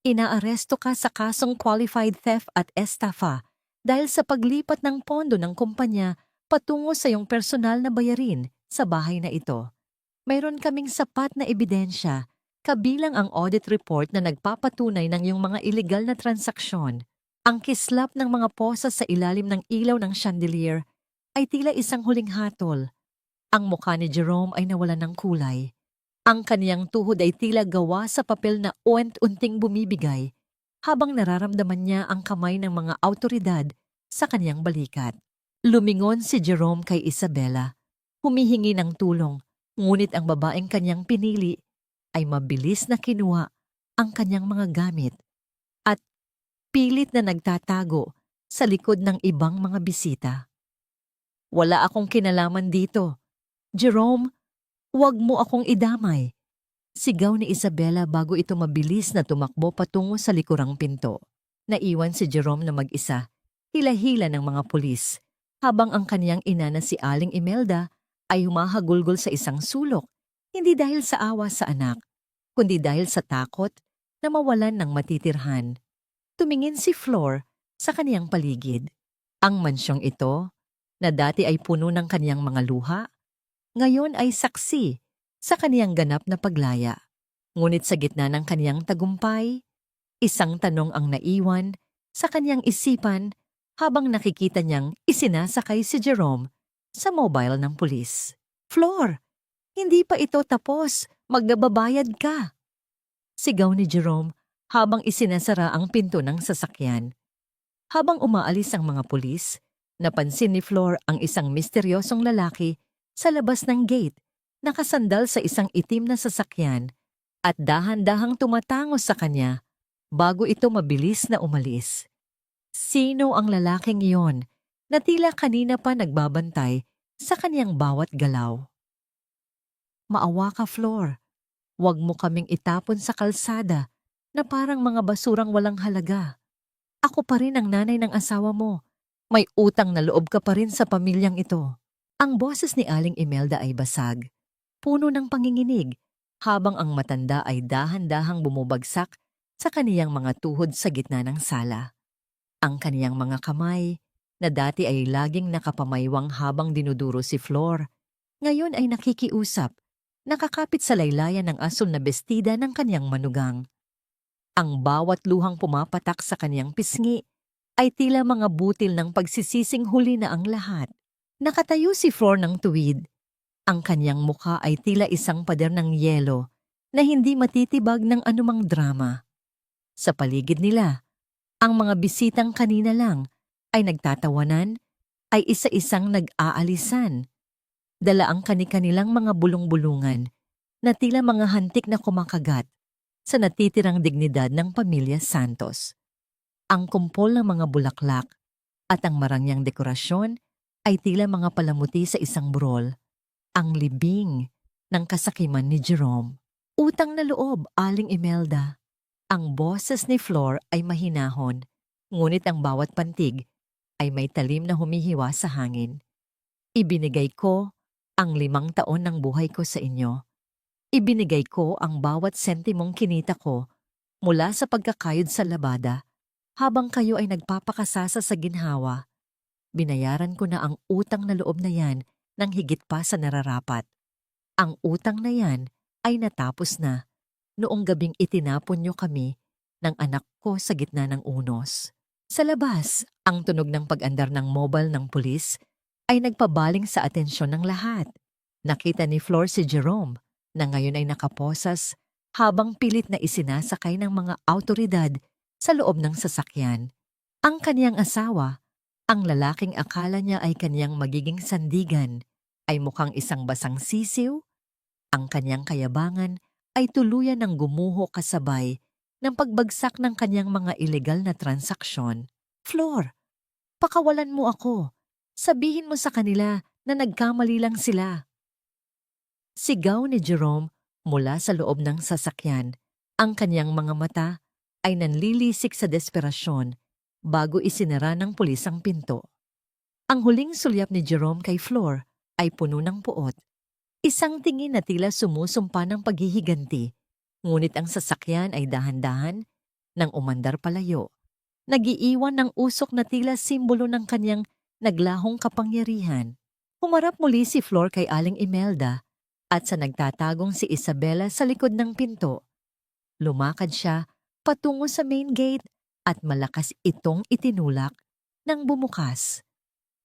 Inaaresto ka sa kasong qualified theft at estafa dahil sa paglipat ng pondo ng kumpanya patungo sa iyong personal na bayarin sa bahay na ito. Mayroon kaming sapat na ebidensya, kabilang ang audit report na nagpapatunay ng iyong mga illegal na transaksyon. Ang kislap ng mga posa sa ilalim ng ilaw ng chandelier ay tila isang huling hatol. Ang mukha ni Jerome ay nawalan ng kulay. Ang kaniyang tuhod ay tila gawa sa papel na uwent-unting bumibigay habang nararamdaman niya ang kamay ng mga awtoridad sa kaniyang balikat. Lumingon si Jerome kay Isabela, humihingi ng tulong, ngunit ang babaeng kaniyang pinili ay mabilis na kinuha ang kaniyang mga gamit at pilit na nagtatago sa likod ng ibang mga bisita. Wala akong kinalaman dito. Jerome, huwag mo akong idamay. Sigaw ni Isabela bago ito mabilis na tumakbo patungo sa likurang pinto. Naiwan si Jerome na mag-isa, hila-hila ng mga pulis, habang ang kaniyang ina na si Aling Imelda ay humahagulgol sa isang sulok, hindi dahil sa awa sa anak, kundi dahil sa takot na mawalan ng matitirhan. Tumingin si Flor sa kaniyang paligid. Ang mansyong ito, na dati ay puno ng kaniyang mga luha, ngayon ay saksi sa kaniyang ganap na paglaya. Ngunit sa gitna ng kaniyang tagumpay, isang tanong ang naiwan sa kaniyang isipan habang nakikita niyang isinasakay si Jerome sa mobile ng pulis. Flor, hindi pa ito tapos. Magbabayad ka. Sigaw ni Jerome habang isinasara ang pinto ng sasakyan. Habang umaalis ang mga pulis, napansin ni Flor ang isang misteryosong lalaki sa labas ng gate, nakasandal sa isang itim na sasakyan at dahan-dahang tumatangos sa kanya bago ito mabilis na umalis. Sino ang lalaking iyon na tila kanina pa nagbabantay sa kaniyang bawat galaw? Maawa ka, Flor. Huwag mo kaming itapon sa kalsada na parang mga basurang walang halaga. Ako pa rin ang nanay ng asawa mo. May utang na loob ka pa rin sa pamilyang ito. Ang boses ni Aling Imelda ay basag, puno ng panginginig, habang ang matanda ay dahan-dahang bumubagsak sa kaniyang mga tuhod sa gitna ng sala. Ang kaniyang mga kamay, na dati ay laging nakapamaywang habang dinuduro si Flor, ngayon ay nakikiusap, nakakapit sa laylayan ng asul na bestida ng kaniyang manugang. Ang bawat luhang pumapatak sa kaniyang pisngi ay tila mga butil ng pagsisising huli na ang lahat. Nakatayo si Flor ng tuwid. Ang kaniyang mukha ay tila isang pader ng yelo na hindi matitibag ng anumang drama. Sa paligid nila, ang mga bisitang kanina lang ay nagtatawanan, ay isa-isang nag-aalisan. Dala ang kani-kanilang mga bulong-bulungan na tila mga hantik na kumakagat sa natitirang dignidad ng pamilya Santos. Ang kumpol ng mga bulaklak at ang marangyang dekorasyon ay tila mga palamuti sa isang burol, ang libing ng kasakiman ni Jerome. Utang na loob, Aling Imelda. Ang boses ni Flor ay mahinahon, ngunit ang bawat pantig ay may talim na humihiwa sa hangin. Ibinigay ko ang 5 taon ng buhay ko sa inyo. Ibinigay ko ang bawat sentimong kinita ko mula sa pagkakayod sa labada habang kayo ay nagpapakasasa sa ginhawa. Binayaran ko na ang utang na loob na yan ng higit pa sa nararapat. Ang utang na yan ay natapos na noong gabing itinapon niyo kami ng anak ko sa gitna ng unos. Sa labas, ang tunog ng pag-andar ng mobile ng pulis ay nagpabaling sa atensyon ng lahat. Nakita ni Flor si Jerome na ngayon ay nakaposas habang pilit na isinasakay ng mga awtoridad sa loob ng sasakyan. Ang kaniyang asawa, ang lalaking akala niya ay kaniyang magiging sandigan, ay mukhang isang basang sisiw. Ang kaniyang kayabangan ay tuluyan ng gumuho kasabay ng pagbagsak ng kaniyang mga ilegal na transaksyon. Flor, pakawalan mo ako. Sabihin mo sa kanila na nagkamali lang sila. Sigaw ni Jerome mula sa loob ng sasakyan. Ang kaniyang mga mata ay nanlilisik sa desperasyon bago isinara ng pulis ang pinto. Ang huling sulyap ni Jerome kay Flor ay puno ng puot. Isang tingin na tila sumusumpa ng paghihiganti, ngunit ang sasakyan ay dahan-dahan nang umandar palayo. Nagiiwan ng usok na tila simbolo ng kanyang naglahong kapangyarihan. Humarap muli si Flor kay Aling Imelda at sa nagtatagong si Isabela sa likod ng pinto. Lumakad siya patungo sa main gate at malakas itong itinulak nang bumukas.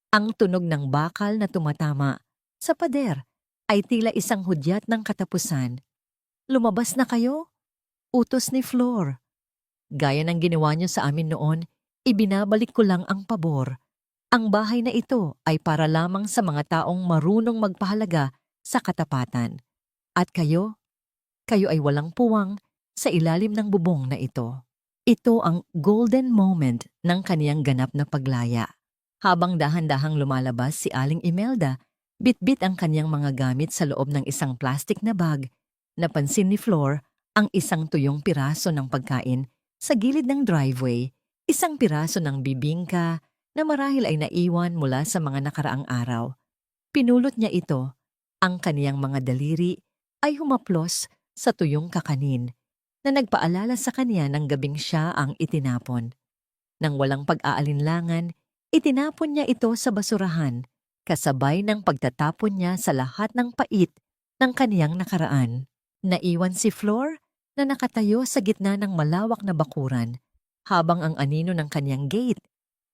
Ang tunog ng bakal na tumatama sa pader ay tila isang hudyat ng katapusan. Lumabas na kayo? Utos ni Flor. Gaya ng ginawa niyo sa amin noon, ibinabalik ko lang ang pabor. Ang bahay na ito ay para lamang sa mga taong marunong magpahalaga sa katapatan. At kayo ay walang puwang sa ilalim ng bubong na ito. Ito ang golden moment ng kaniyang ganap na paglaya. Habang dahan-dahang lumalabas si Aling Imelda, bitbit ang kaniyang mga gamit sa loob ng isang plastic na bag. Napansin ni Flor ang isang tuyong piraso ng pagkain sa gilid ng driveway, isang piraso ng bibingka na marahil ay naiwan mula sa mga nakaraang araw. Pinulot niya ito. Ang kaniyang mga daliri ay humaplos sa tuyong kakanin na nagpaalala sa kanya ng gabing siya ang itinapon. Nang walang pag-aalinlangan, itinapon niya ito sa basurahan, kasabay ng pagtatapon niya sa lahat ng pait ng kaniyang nakaraan. Naiwan si Flor na nakatayo sa gitna ng malawak na bakuran, habang ang anino ng kaniyang gate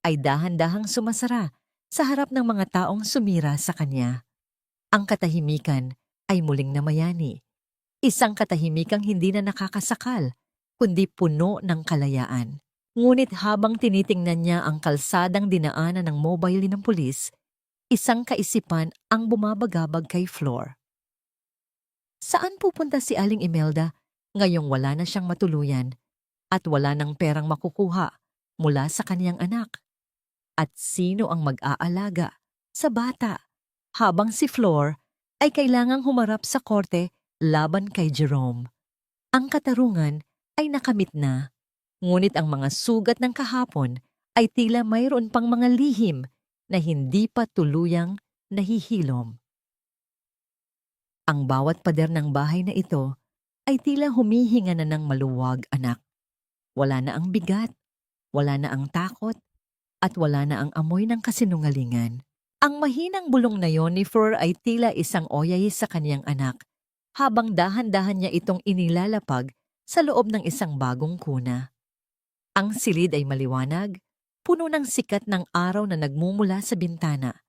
ay dahan-dahang sumasara sa harap ng mga taong sumira sa kanya. Ang katahimikan ay muling namayani. Isang katahimikang hindi na nakakasakal, kundi puno ng kalayaan. Ngunit habang tinitingnan niya ang kalsadang dinaanan ng mobile ng pulis, isang kaisipan ang bumabagabag kay Flor. Saan pupunta si Aling Imelda ngayong wala na siyang matuluyan at wala ng perang makukuha mula sa kaniyang anak? At sino ang mag-aalaga sa bata habang si Flor ay kailangang humarap sa korte laban kay Jerome? Ang katarungan ay nakamit na, ngunit ang mga sugat ng kahapon ay tila mayroon pang mga lihim na hindi pa tuluyang nahihilom. Ang bawat pader ng bahay na ito ay tila humihinga na ng maluwag, anak. Wala na ang bigat, wala na ang takot, at wala na ang amoy ng kasinungalingan. Ang mahinang bulong na yon ni Flor ay tila isang oyay sa kaniyang anak, habang dahan-dahan niya itong inilalapag sa loob ng isang bagong kuna. Ang silid ay maliwanag, puno ng sikat ng araw na nagmumula sa bintana,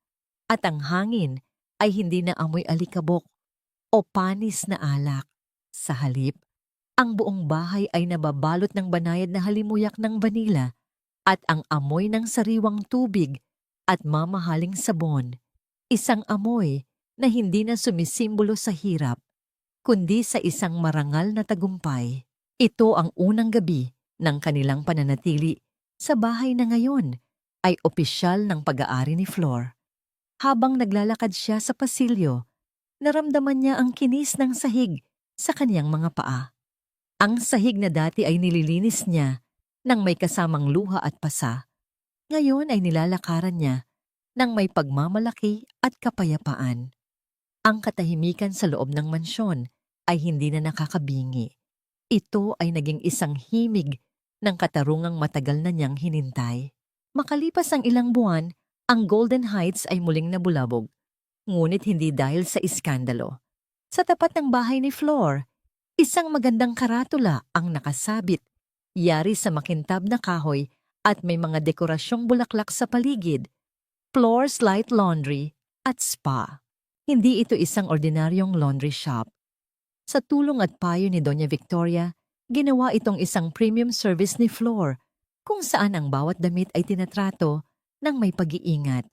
at ang hangin ay hindi na amoy alikabok o panis na alak. Sa halip, ang buong bahay ay nababalot ng banayad na halimuyak ng banila at ang amoy ng sariwang tubig at mamahaling sabon. Isang amoy na hindi na sumisimbolo sa hirap, kundi sa isang marangal na tagumpay. Ito ang unang gabi ng kanilang pananatili sa bahay na ngayon ay opisyal ng pag-aari ni Flor. Habang naglalakad siya sa pasilyo, naramdaman niya ang kinis ng sahig sa kaniyang mga paa. Ang sahig na dati ay nililinis niya nang may kasamang luha at pasa, ngayon ay nilalakaran niya nang may pagmamalaki at kapayapaan. Ang katahimikan sa loob ng mansyon ay hindi na nakakabingi. Ito ay naging isang himig ng katarungang matagal na niyang hinintay. Makalipas ang ilang buwan, ang Golden Heights ay muling nabulabog, ngunit hindi dahil sa iskandalo. Sa tapat ng bahay ni Flor, isang magandang karatula ang nakasabit Yari sa makintab na kahoy at may mga dekorasyong bulaklak sa paligid, floors, light laundry, at spa. Hindi ito isang ordinaryong laundry shop. Sa tulong at payo ni Doña Victoria, ginawa itong isang premium service ni Flor kung saan ang bawat damit ay tinatrato ng may pag-iingat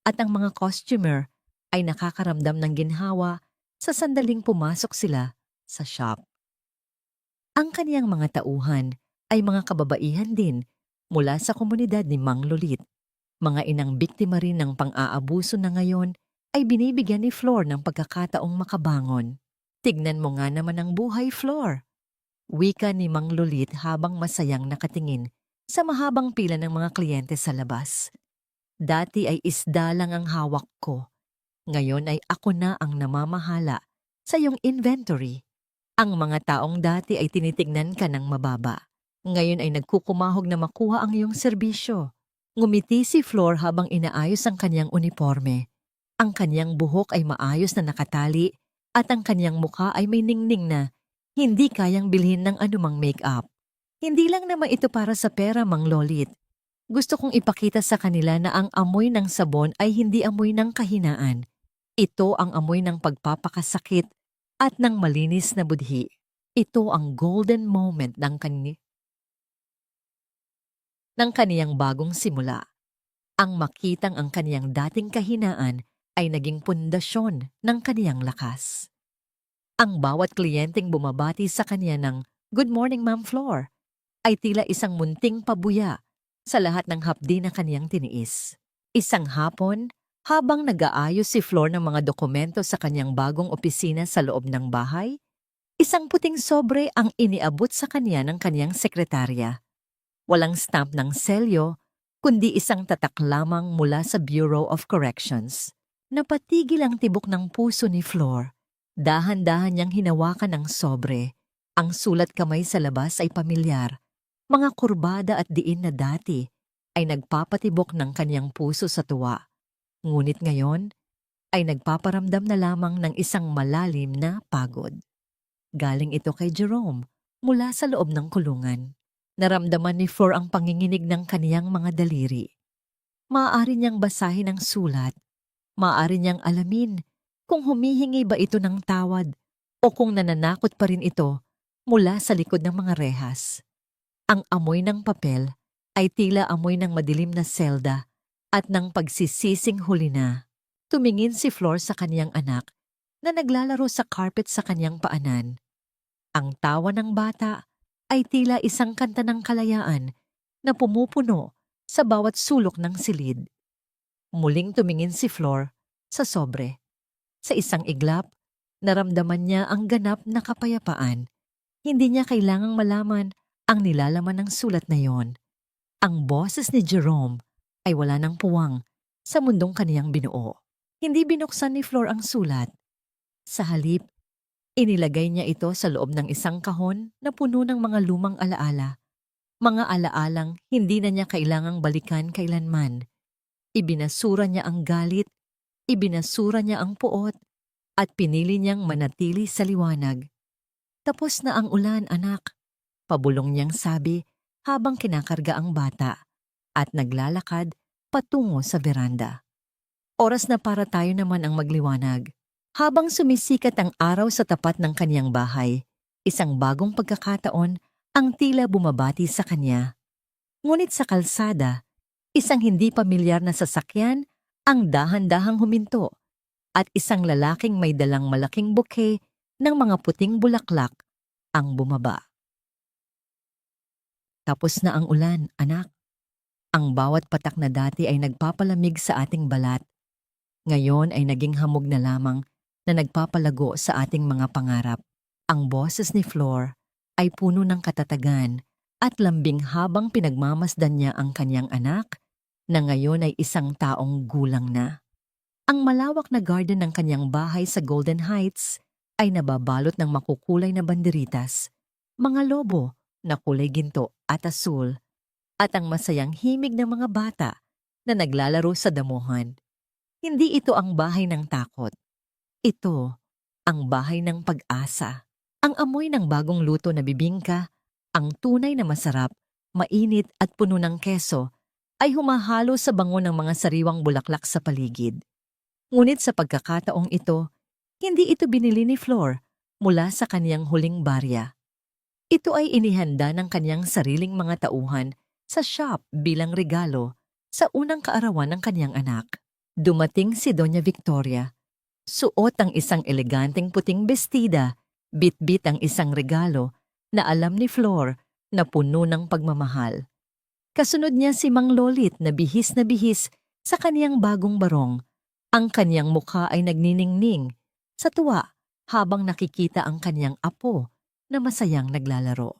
at ang mga costumer ay nakakaramdam ng ginhawa sa sandaling pumasok sila sa shop. Ang kaniyang mga tauhan ay mga kababaihan din mula sa komunidad ni Mang Lolit. Mga inang biktima rin ng pang-aabuso na ngayon ay binibigyan ni Flor ng pagkakataong makabangon. Tignan mo nga naman ang buhay, Flor. Wika ni Mang Lolit habang masayang nakatingin sa mahabang pila ng mga kliyente sa labas. Dati ay isda lang ang hawak ko. Ngayon ay ako na ang namamahala sa iyong inventory. Ang mga taong dati ay tinitignan ka ng mababa. Ngayon ay nagkukumahog na makuha ang iyong serbisyo. Ngumiti si Flor habang inaayos ang kanyang uniforme. Ang kanyang buhok ay maayos na nakatali at ang kanyang mukha ay may ningning na hindi kayang bilhin ng anumang make-up. Hindi lang naman ito para sa pera, Mang Lolit. Gusto kong ipakita sa kanila na ang amoy ng sabon ay hindi amoy ng kahinaan. Ito ang amoy ng pagpapakasakit at ng malinis na budhi. Ito ang golden moment ng kaniyang bagong simula. Ang makitang ang kaniyang dating kahinaan ay naging pundasyon ng kaniyang lakas. Ang bawat kliyenteng bumabati sa kanya ng "Good morning, Ma'am Flor" ay tila isang munting pabuya sa lahat ng hapdi na kaniyang tiniis. Isang hapon, habang nag-aayos si Flor ng mga dokumento sa kanyang bagong opisina sa loob ng bahay, isang puting sobre ang iniabot sa kanya ng kanyang sekretarya. Walang stamp ng selyo, kundi isang tatak lamang mula sa Bureau of Corrections. Napatigil ang tibok ng puso ni Flor. Dahan-dahan niyang hinawakan ang sobre. Ang sulat kamay sa labas ay pamilyar. Mga kurbada at diin na dati ay nagpapatibok ng kanyang puso sa tuwa. Ngunit ngayon ay nagpaparamdam na lamang ng isang malalim na pagod. Galing ito kay Jerome mula sa loob ng kulungan. Naramdaman ni Flor ang panginginig ng kaniyang mga daliri. Maaari niyang basahin ang sulat. Maaari niyang alamin kung humihingi ba ito ng tawad o kung nananakot pa rin ito mula sa likod ng mga rehas. Ang amoy ng papel ay tila amoy ng madilim na selda at ng pagsisising huli na. Tumingin si Flor sa kaniyang anak na naglalaro sa carpet sa kaniyang paanan. Ang tawa ng bata ay tila isang kanta ng kalayaan na pumupuno sa bawat sulok ng silid. Muling tumingin si Flor sa sobre. Sa isang iglap, naramdaman niya ang ganap na kapayapaan. Hindi niya kailangang malaman ang nilalaman ng sulat na yon. Ang boses ni Jerome ay wala ng puwang sa mundong kaniyang binuo. Hindi binuksan ni Flor ang sulat. Sa halip, inilagay niya ito sa loob ng isang kahon na puno ng mga lumang alaala. Mga alaalang hindi na niya kailangang balikan kailanman. Ibinasura niya ang galit, ibinasura niya ang puot, at pinili niyang manatili sa liwanag. Tapos na ang ulan, anak. Pabulong niyang sabi habang kinakarga ang bata at naglalakad patungo sa beranda. Oras na para tayo naman ang magliwanag. Habang sumisikat ang araw sa tapat ng kaniyang bahay, isang bagong pagkakataon ang tila bumabati sa kanya. Ngunit sa kalsada, isang hindi pamilyar na sasakyan ang dahan-dahang huminto at isang lalaking may dalang malaking bouquet ng mga puting bulaklak ang bumaba. Tapos na ang ulan, anak. Ang bawat patak na dati ay nagpapalamig sa ating balat. Ngayon ay naging hamog na lamang na nagpapalago sa ating mga pangarap. Ang boses ni Flor ay puno ng katatagan at lambing habang pinagmamasdan niya ang kanyang anak na ngayon ay isang taong gulang na. Ang malawak na garden ng kanyang bahay sa Golden Heights ay nababalot ng makukulay na banderitas, mga lobo na kulay ginto at asul, at ang masayang himig ng mga bata na naglalaro sa damuhan. Hindi ito ang bahay ng takot. Ito ang bahay ng pag-asa. Ang amoy ng bagong luto na bibingka, Ang tunay na masarap, mainit at puno ng keso ay humahalo sa bango ng mga sariwang bulaklak sa paligid. Ngunit sa pagkakataong ito, hindi ito binili ni Flor mula sa kaniyang huling barya. Ito ay inihanda ng kaniyang sariling mga tauhan sa shop bilang regalo sa unang kaarawan ng kaniyang anak. Dumating si Doña Victoria. Suot ang isang eleganteng puting bestida, bit-bit ang isang regalo na alam ni Flor na puno ng pagmamahal. Kasunod niya si Mang Lolit na bihis sa kaniyang bagong barong. Ang kaniyang mukha ay nagniningning sa tuwa habang nakikita ang kaniyang apo na masayang naglalaro.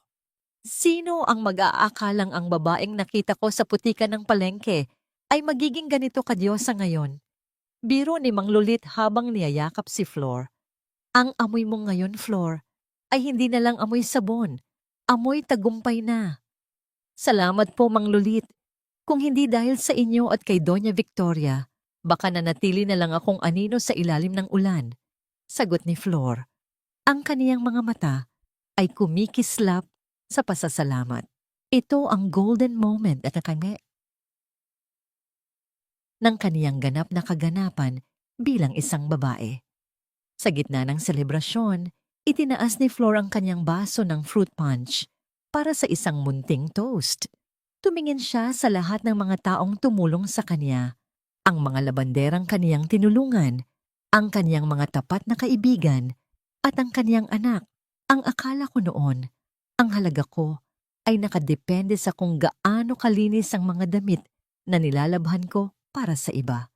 Sino ang mag-aakalang ang babaeng nakita ko sa putikan ng palengke ay magiging ganito kadyosa ngayon? Biro ni Mang Lulit habang niyayakap si Flor. Ang amoy mo ngayon, Flor, ay hindi na lang amoy sabon. Amoy tagumpay na. Salamat po, Mang Lulit. Kung hindi dahil sa inyo at kay Doña Victoria, baka nanatili na lang akong anino sa ilalim ng ulan. Sagot ni Flor. Ang kaniyang mga mata ay kumikislap sa pasasalamat. Ito ang golden moment at nakangi ng kaniyang ganap na kaganapan bilang isang babae. Sa gitna ng selebrasyon, itinaas ni Flor ang kanyang baso ng fruit punch para sa isang munting toast. Tumingin siya sa lahat ng mga taong tumulong sa kanya, ang mga labanderang kaniyang tinulungan, ang kaniyang mga tapat na kaibigan, at ang kaniyang anak. Ang akala ko noon, ang halaga ko ay nakadepende sa kung gaano kalinis ang mga damit na nilalabhan ko para sa iba.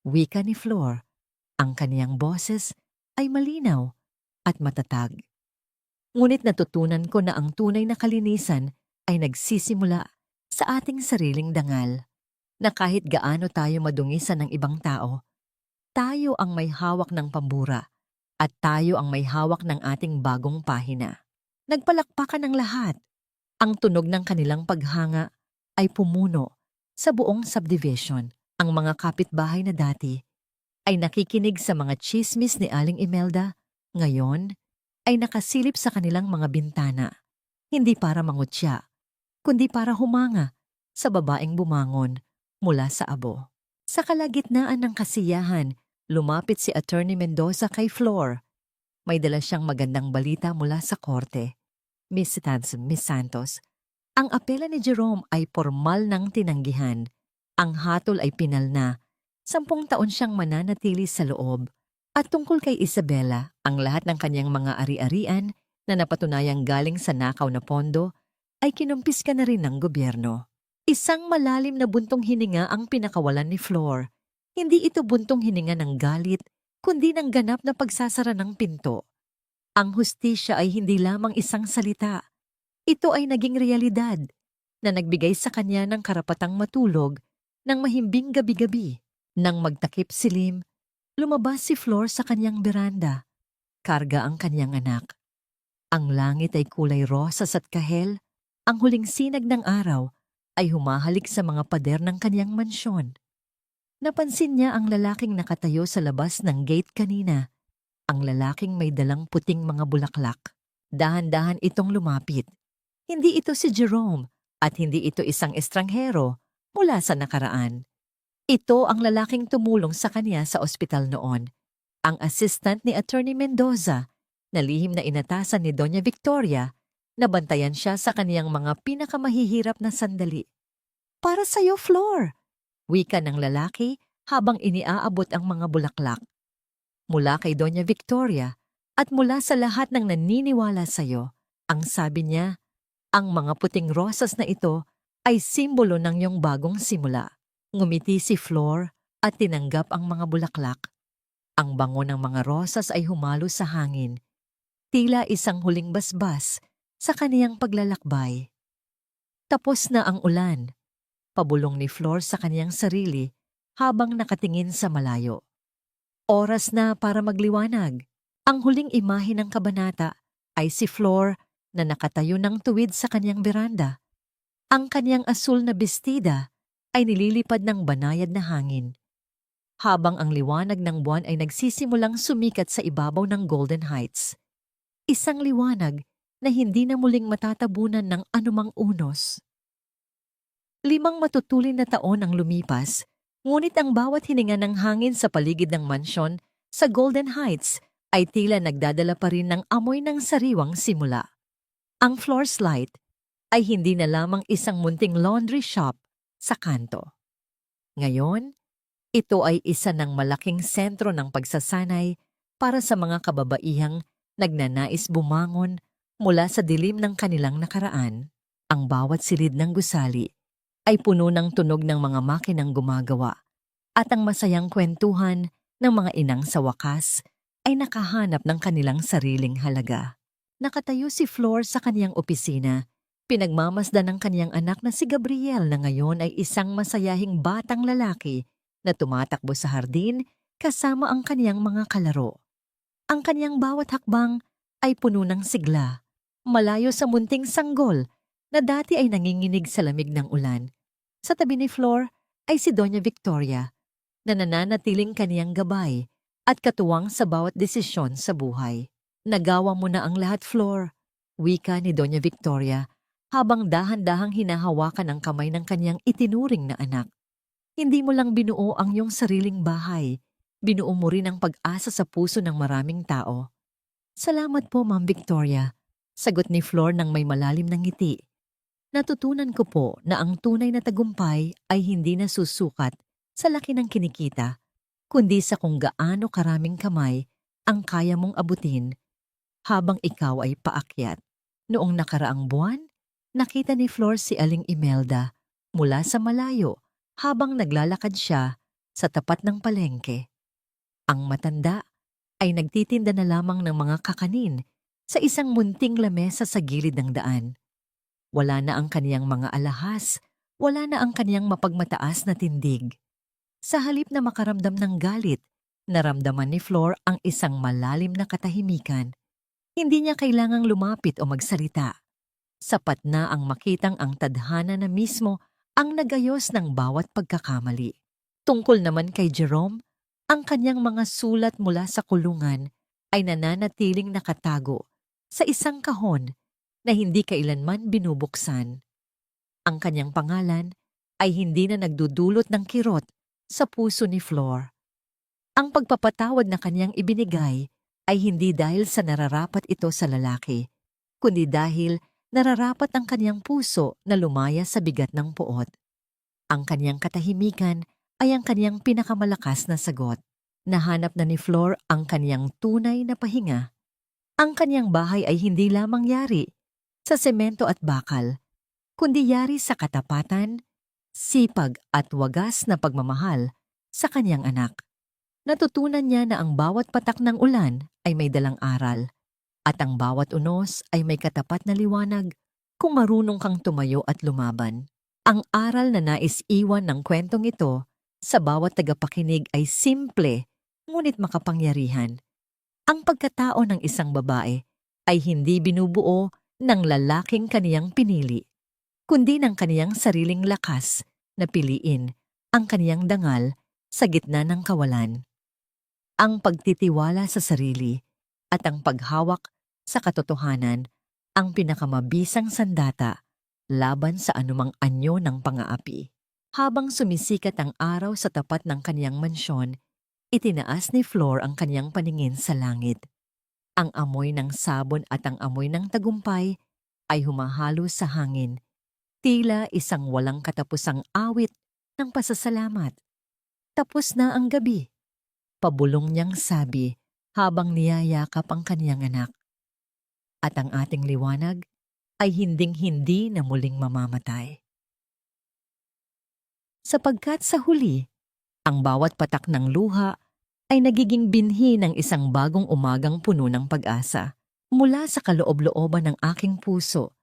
Wika ni Flor, ang kaniyang boses ay malinaw at matatag. Ngunit natutunan ko na ang tunay na kalinisan ay nagsisimula sa ating sariling dangal, na kahit gaano tayo madungisan ng ibang tao, tayo ang may hawak ng pambura at tayo ang may hawak ng ating bagong pahina. Nagpalakpakan ng lahat. Ang tunog ng kanilang paghanga ay pumuno sa buong subdivision. Ang mga kapitbahay na dati ay nakikinig sa mga chismis ni Aling Imelda, ngayon ay nakasilip sa kanilang mga bintana. Hindi para mangutya, kundi para humanga sa babaeng bumangon mula sa abo. Sa kalagitnaan ng kasiyahan, lumapit si Attorney Mendoza kay Flor. May dala siyang magandang balita mula sa korte. Miss Santos, ang apela ni Jerome ay formal ng tinanggihan. Ang hatol ay pinalna. 10 taon siyang mananatili sa loob. At tungkol kay Isabela, ang lahat ng kanyang mga ari-arian na napatunayang galing sa nakaw na pondo ay kinumpiska na rin ng gobyerno. Isang malalim na buntong hininga ang pinakawalan ni Flor. Hindi ito buntong hininga ng galit, kundi ng ganap na pagsasara ng pinto. Ang hustisya ay hindi lamang isang salita. Ito ay naging realidad na nagbigay sa kanya ng karapatang matulog ng mahimbing gabi-gabi. Nang magtakip silim, lumabas si Flor sa kanyang beranda. Karga ang kanyang anak. Ang langit ay kulay rosas at kahel. Ang huling sinag ng araw ay humahalik sa mga pader ng kanyang mansyon. Napansin niya ang lalaking nakatayo sa labas ng gate kanina. Ang lalaking may dalang puting mga bulaklak. Dahan-dahan itong lumapit. Hindi ito si Jerome at hindi ito isang estranghero mula sa nakaraan. Ito ang lalaking tumulong sa kanya sa ospital noon. Ang assistant ni Attorney Mendoza na lihim na inatasan ni Doña Victoria na bantayan siya sa kaniyang mga pinakamahihirap na sandali. Para sa'yo, Flor, wika ng lalaki habang iniaabot ang mga bulaklak. Mula kay Doña Victoria at mula sa lahat ng naniniwala sa'yo, ang sabi niya, ang mga puting rosas na ito ay simbolo ng iyong bagong simula. Ngumiti si Flor at tinanggap ang mga bulaklak. Ang bango ng mga rosas ay humalo sa hangin, tila isang huling basbas sa kaniyang paglalakbay. Tapos na ang ulan, pabulong ni Flor sa kaniyang sarili habang nakatingin sa malayo. Oras na para magliwanag. Ang huling imahe ng kabanata ay si Flor na nakatayo ng tuwid sa kanyang beranda. Ang kanyang asul na bestida ay nililipad ng banayad na hangin. Habang ang liwanag ng buwan ay nagsisimulang sumikat sa ibabaw ng Golden Heights. Isang liwanag na hindi na muling matatabunan ng anumang unos. 5 matutulin na taon ang lumipas, ngunit ang bawat hininga ng hangin sa paligid ng mansyon sa Golden Heights ay tila nagdadala pa rin ng amoy ng sariwang simula. Ang floor slide ay hindi na lamang isang munting laundry shop sa kanto. Ngayon, ito ay isa ng malaking sentro ng pagsasanay para sa mga kababaihang nagnanais bumangon mula sa dilim ng kanilang nakaraan. Ang bawat silid ng gusali ay puno ng tunog ng mga makinang gumagawa at ang masayang kwentuhan ng mga inang sa wakas ay nakahanap ng kanilang sariling halaga. Nakatayo si Flor sa kaniyang opisina, pinagmamasdan ng kaniyang anak na si Gabriel na ngayon ay isang masayahing batang lalaki na tumatakbo sa hardin kasama ang kaniyang mga kalaro. Ang kaniyang bawat hakbang ay puno ng sigla, malayo sa munting sanggol na dati ay nanginginig sa lamig ng ulan. Sa tabi ni Flor ay si Doña Victoria na nananatiling kaniyang gabay at katuwang sa bawat desisyon sa buhay. Nagawa mo na ang lahat, Flor, wika ni Doña Victoria habang dahan-dahang hinahawakan ang kamay ng kaniyang itinuring na anak. Hindi mo lang binuo ang iyong sariling bahay, binuo mo rin ang pag-asa sa puso ng maraming tao. Salamat po, Ma'am Victoria, sagot ni Flor ng may malalim na ngiti. Natutunan ko po na ang tunay na tagumpay ay hindi nasusukat sa laki ng kinikita, kundi sa kung gaano karaming kamay ang kaya mong abutin habang ikaw ay paakyat. Noong nakaraang buwan, nakita ni Flor si Aling Imelda mula sa malayo habang naglalakad siya sa tapat ng palengke. Ang matanda ay nagtitinda na lamang ng mga kakanin sa isang munting lamesa sa gilid ng daan. Wala na ang kaniyang mga alahas, wala na ang kaniyang mapagmataas na tindig. Sa halip na makaramdam ng galit, naramdaman ni Flor ang isang malalim na katahimikan. Hindi niya kailangang lumapit o magsalita. Sapat na ang makitang ang tadhana na mismo ang nagayos ng bawat pagkakamali. Tungkol naman kay Jerome, ang kanyang mga sulat mula sa kulungan ay nananatiling nakatago sa isang kahon na hindi kailanman binubuksan. Ang kanyang pangalan ay hindi na nagdudulot ng kirot sa puso ni Flor. Ang pagpapatawad na kanyang ibinigay ay hindi dahil sa nararapat ito sa lalaki, kundi dahil nararapat ang kanyang puso na lumaya sa bigat ng puot. Ang kanyang katahimikan ay ang kanyang pinakamalakas na sagot. Nahanap na ni Flor ang kanyang tunay na pahinga. Ang kanyang bahay ay hindi lamang yari sa semento at bakal, kundi yari sa katapatan, sipag at wagas na pagmamahal sa kanyang anak. Natutunan niya na ang bawat patak ng ulan ay may dalang aral, at ang bawat unos ay may katapat na liwanag kung marunong kang tumayo at lumaban. Ang aral na nais iwan ng kwentong ito sa bawat tagapakinig ay simple ngunit makapangyarihan. Ang pagkatao ng isang babae ay hindi binubuo ng lalaking kaniyang pinili, kundi ng kaniyang sariling lakas na piliin ang kaniyang dangal sa gitna ng kawalan. Ang pagtitiwala sa sarili at ang paghawak sa katotohanan ang pinakamabisang sandata laban sa anumang anyo ng pang-aapi. Habang sumisikat ang araw sa tapat ng kaniyang mansyon, itinaas ni Flor ang kaniyang paningin sa langit. Ang amoy ng sabon at ang amoy ng tagumpay ay humahalo sa hangin, tila isang walang katapusang awit ng pasasalamat. Tapos na ang gabi, pabulong niyang sabi habang niyayakap ang kaniyang anak. At ang ating liwanag ay hinding-hindi na muling mamamatay. Sapagkat sa huli, ang bawat patak ng luha ay nagiging binhi ng isang bagong umagang puno ng pag-asa. Mula sa kaloob-looban ng aking puso,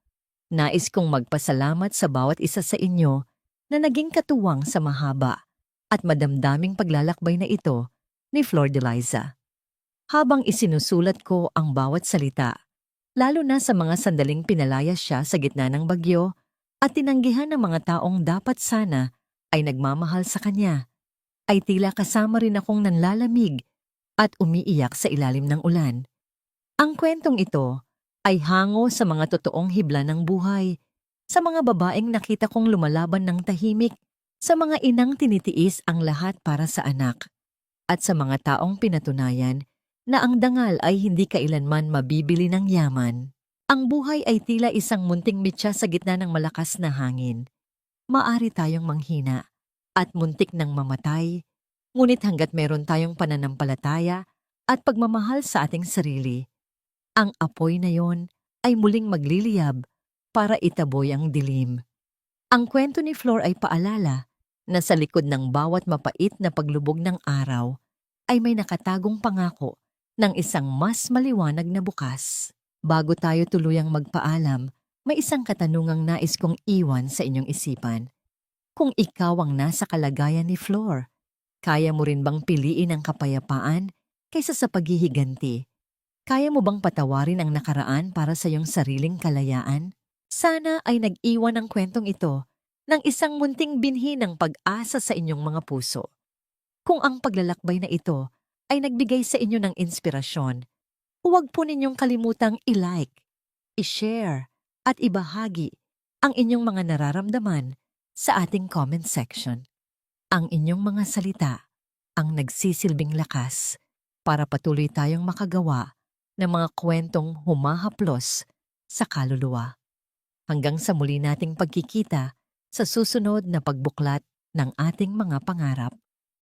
nais kong magpasalamat sa bawat isa sa inyo na naging katuwang sa mahaba at madamdaming paglalakbay na ito ni Flor de Liza. Habang isinusulat ko ang bawat salita, lalo na sa mga sandaling pinalaya siya sa gitna ng bagyo at tinanggihan ng mga taong dapat sana ay nagmamahal sa kanya, ay tila kasama rin akong nanlalamig at umiiyak sa ilalim ng ulan. Ang kwentong ito ay hango sa mga totoong hibla ng buhay, sa mga babaeng nakita kong lumalaban ng tahimik, sa mga inang tinitiis ang lahat para sa anak, at sa mga taong pinatunayan na ang dangal ay hindi kailanman mabibili ng yaman. Ang buhay ay tila isang munting mitya sa gitna ng malakas na hangin. Maari tayong manghina at muntik ng mamatay, ngunit hanggat meron tayong pananampalataya at pagmamahal sa ating sarili, ang apoy na yon ay muling magliliyab para itaboy ang dilim. Ang kwento ni Flor ay paalala na sa likod ng bawat mapait na paglubog ng araw ay may nakatagong pangako ng isang mas maliwanag na bukas. Bago tayo tuluyang magpaalam, may isang katanungang nais kong iwan sa inyong isipan. Kung ikaw ang nasa kalagayan ni Flor, kaya mo rin bang piliin ang kapayapaan kaysa sa paghihiganti? Kaya mo bang patawarin ang nakaraan para sa iyong sariling kalayaan? Sana ay nag-iwan ang kwentong ito ng isang munting binhi ng pag-asa sa inyong mga puso. Kung ang paglalakbay na ito ay nagbigay sa inyo ng inspirasyon, huwag po ninyong kalimutang i-like, i-share, at ibahagi ang inyong mga nararamdaman sa ating comment section. Ang inyong mga salita ang nagsisilbing lakas para patuloy tayong makagawa ng mga kwentong humahaplos sa kaluluwa. Hanggang sa muli nating pagkikita sa susunod na pagbuklat ng ating mga pangarap.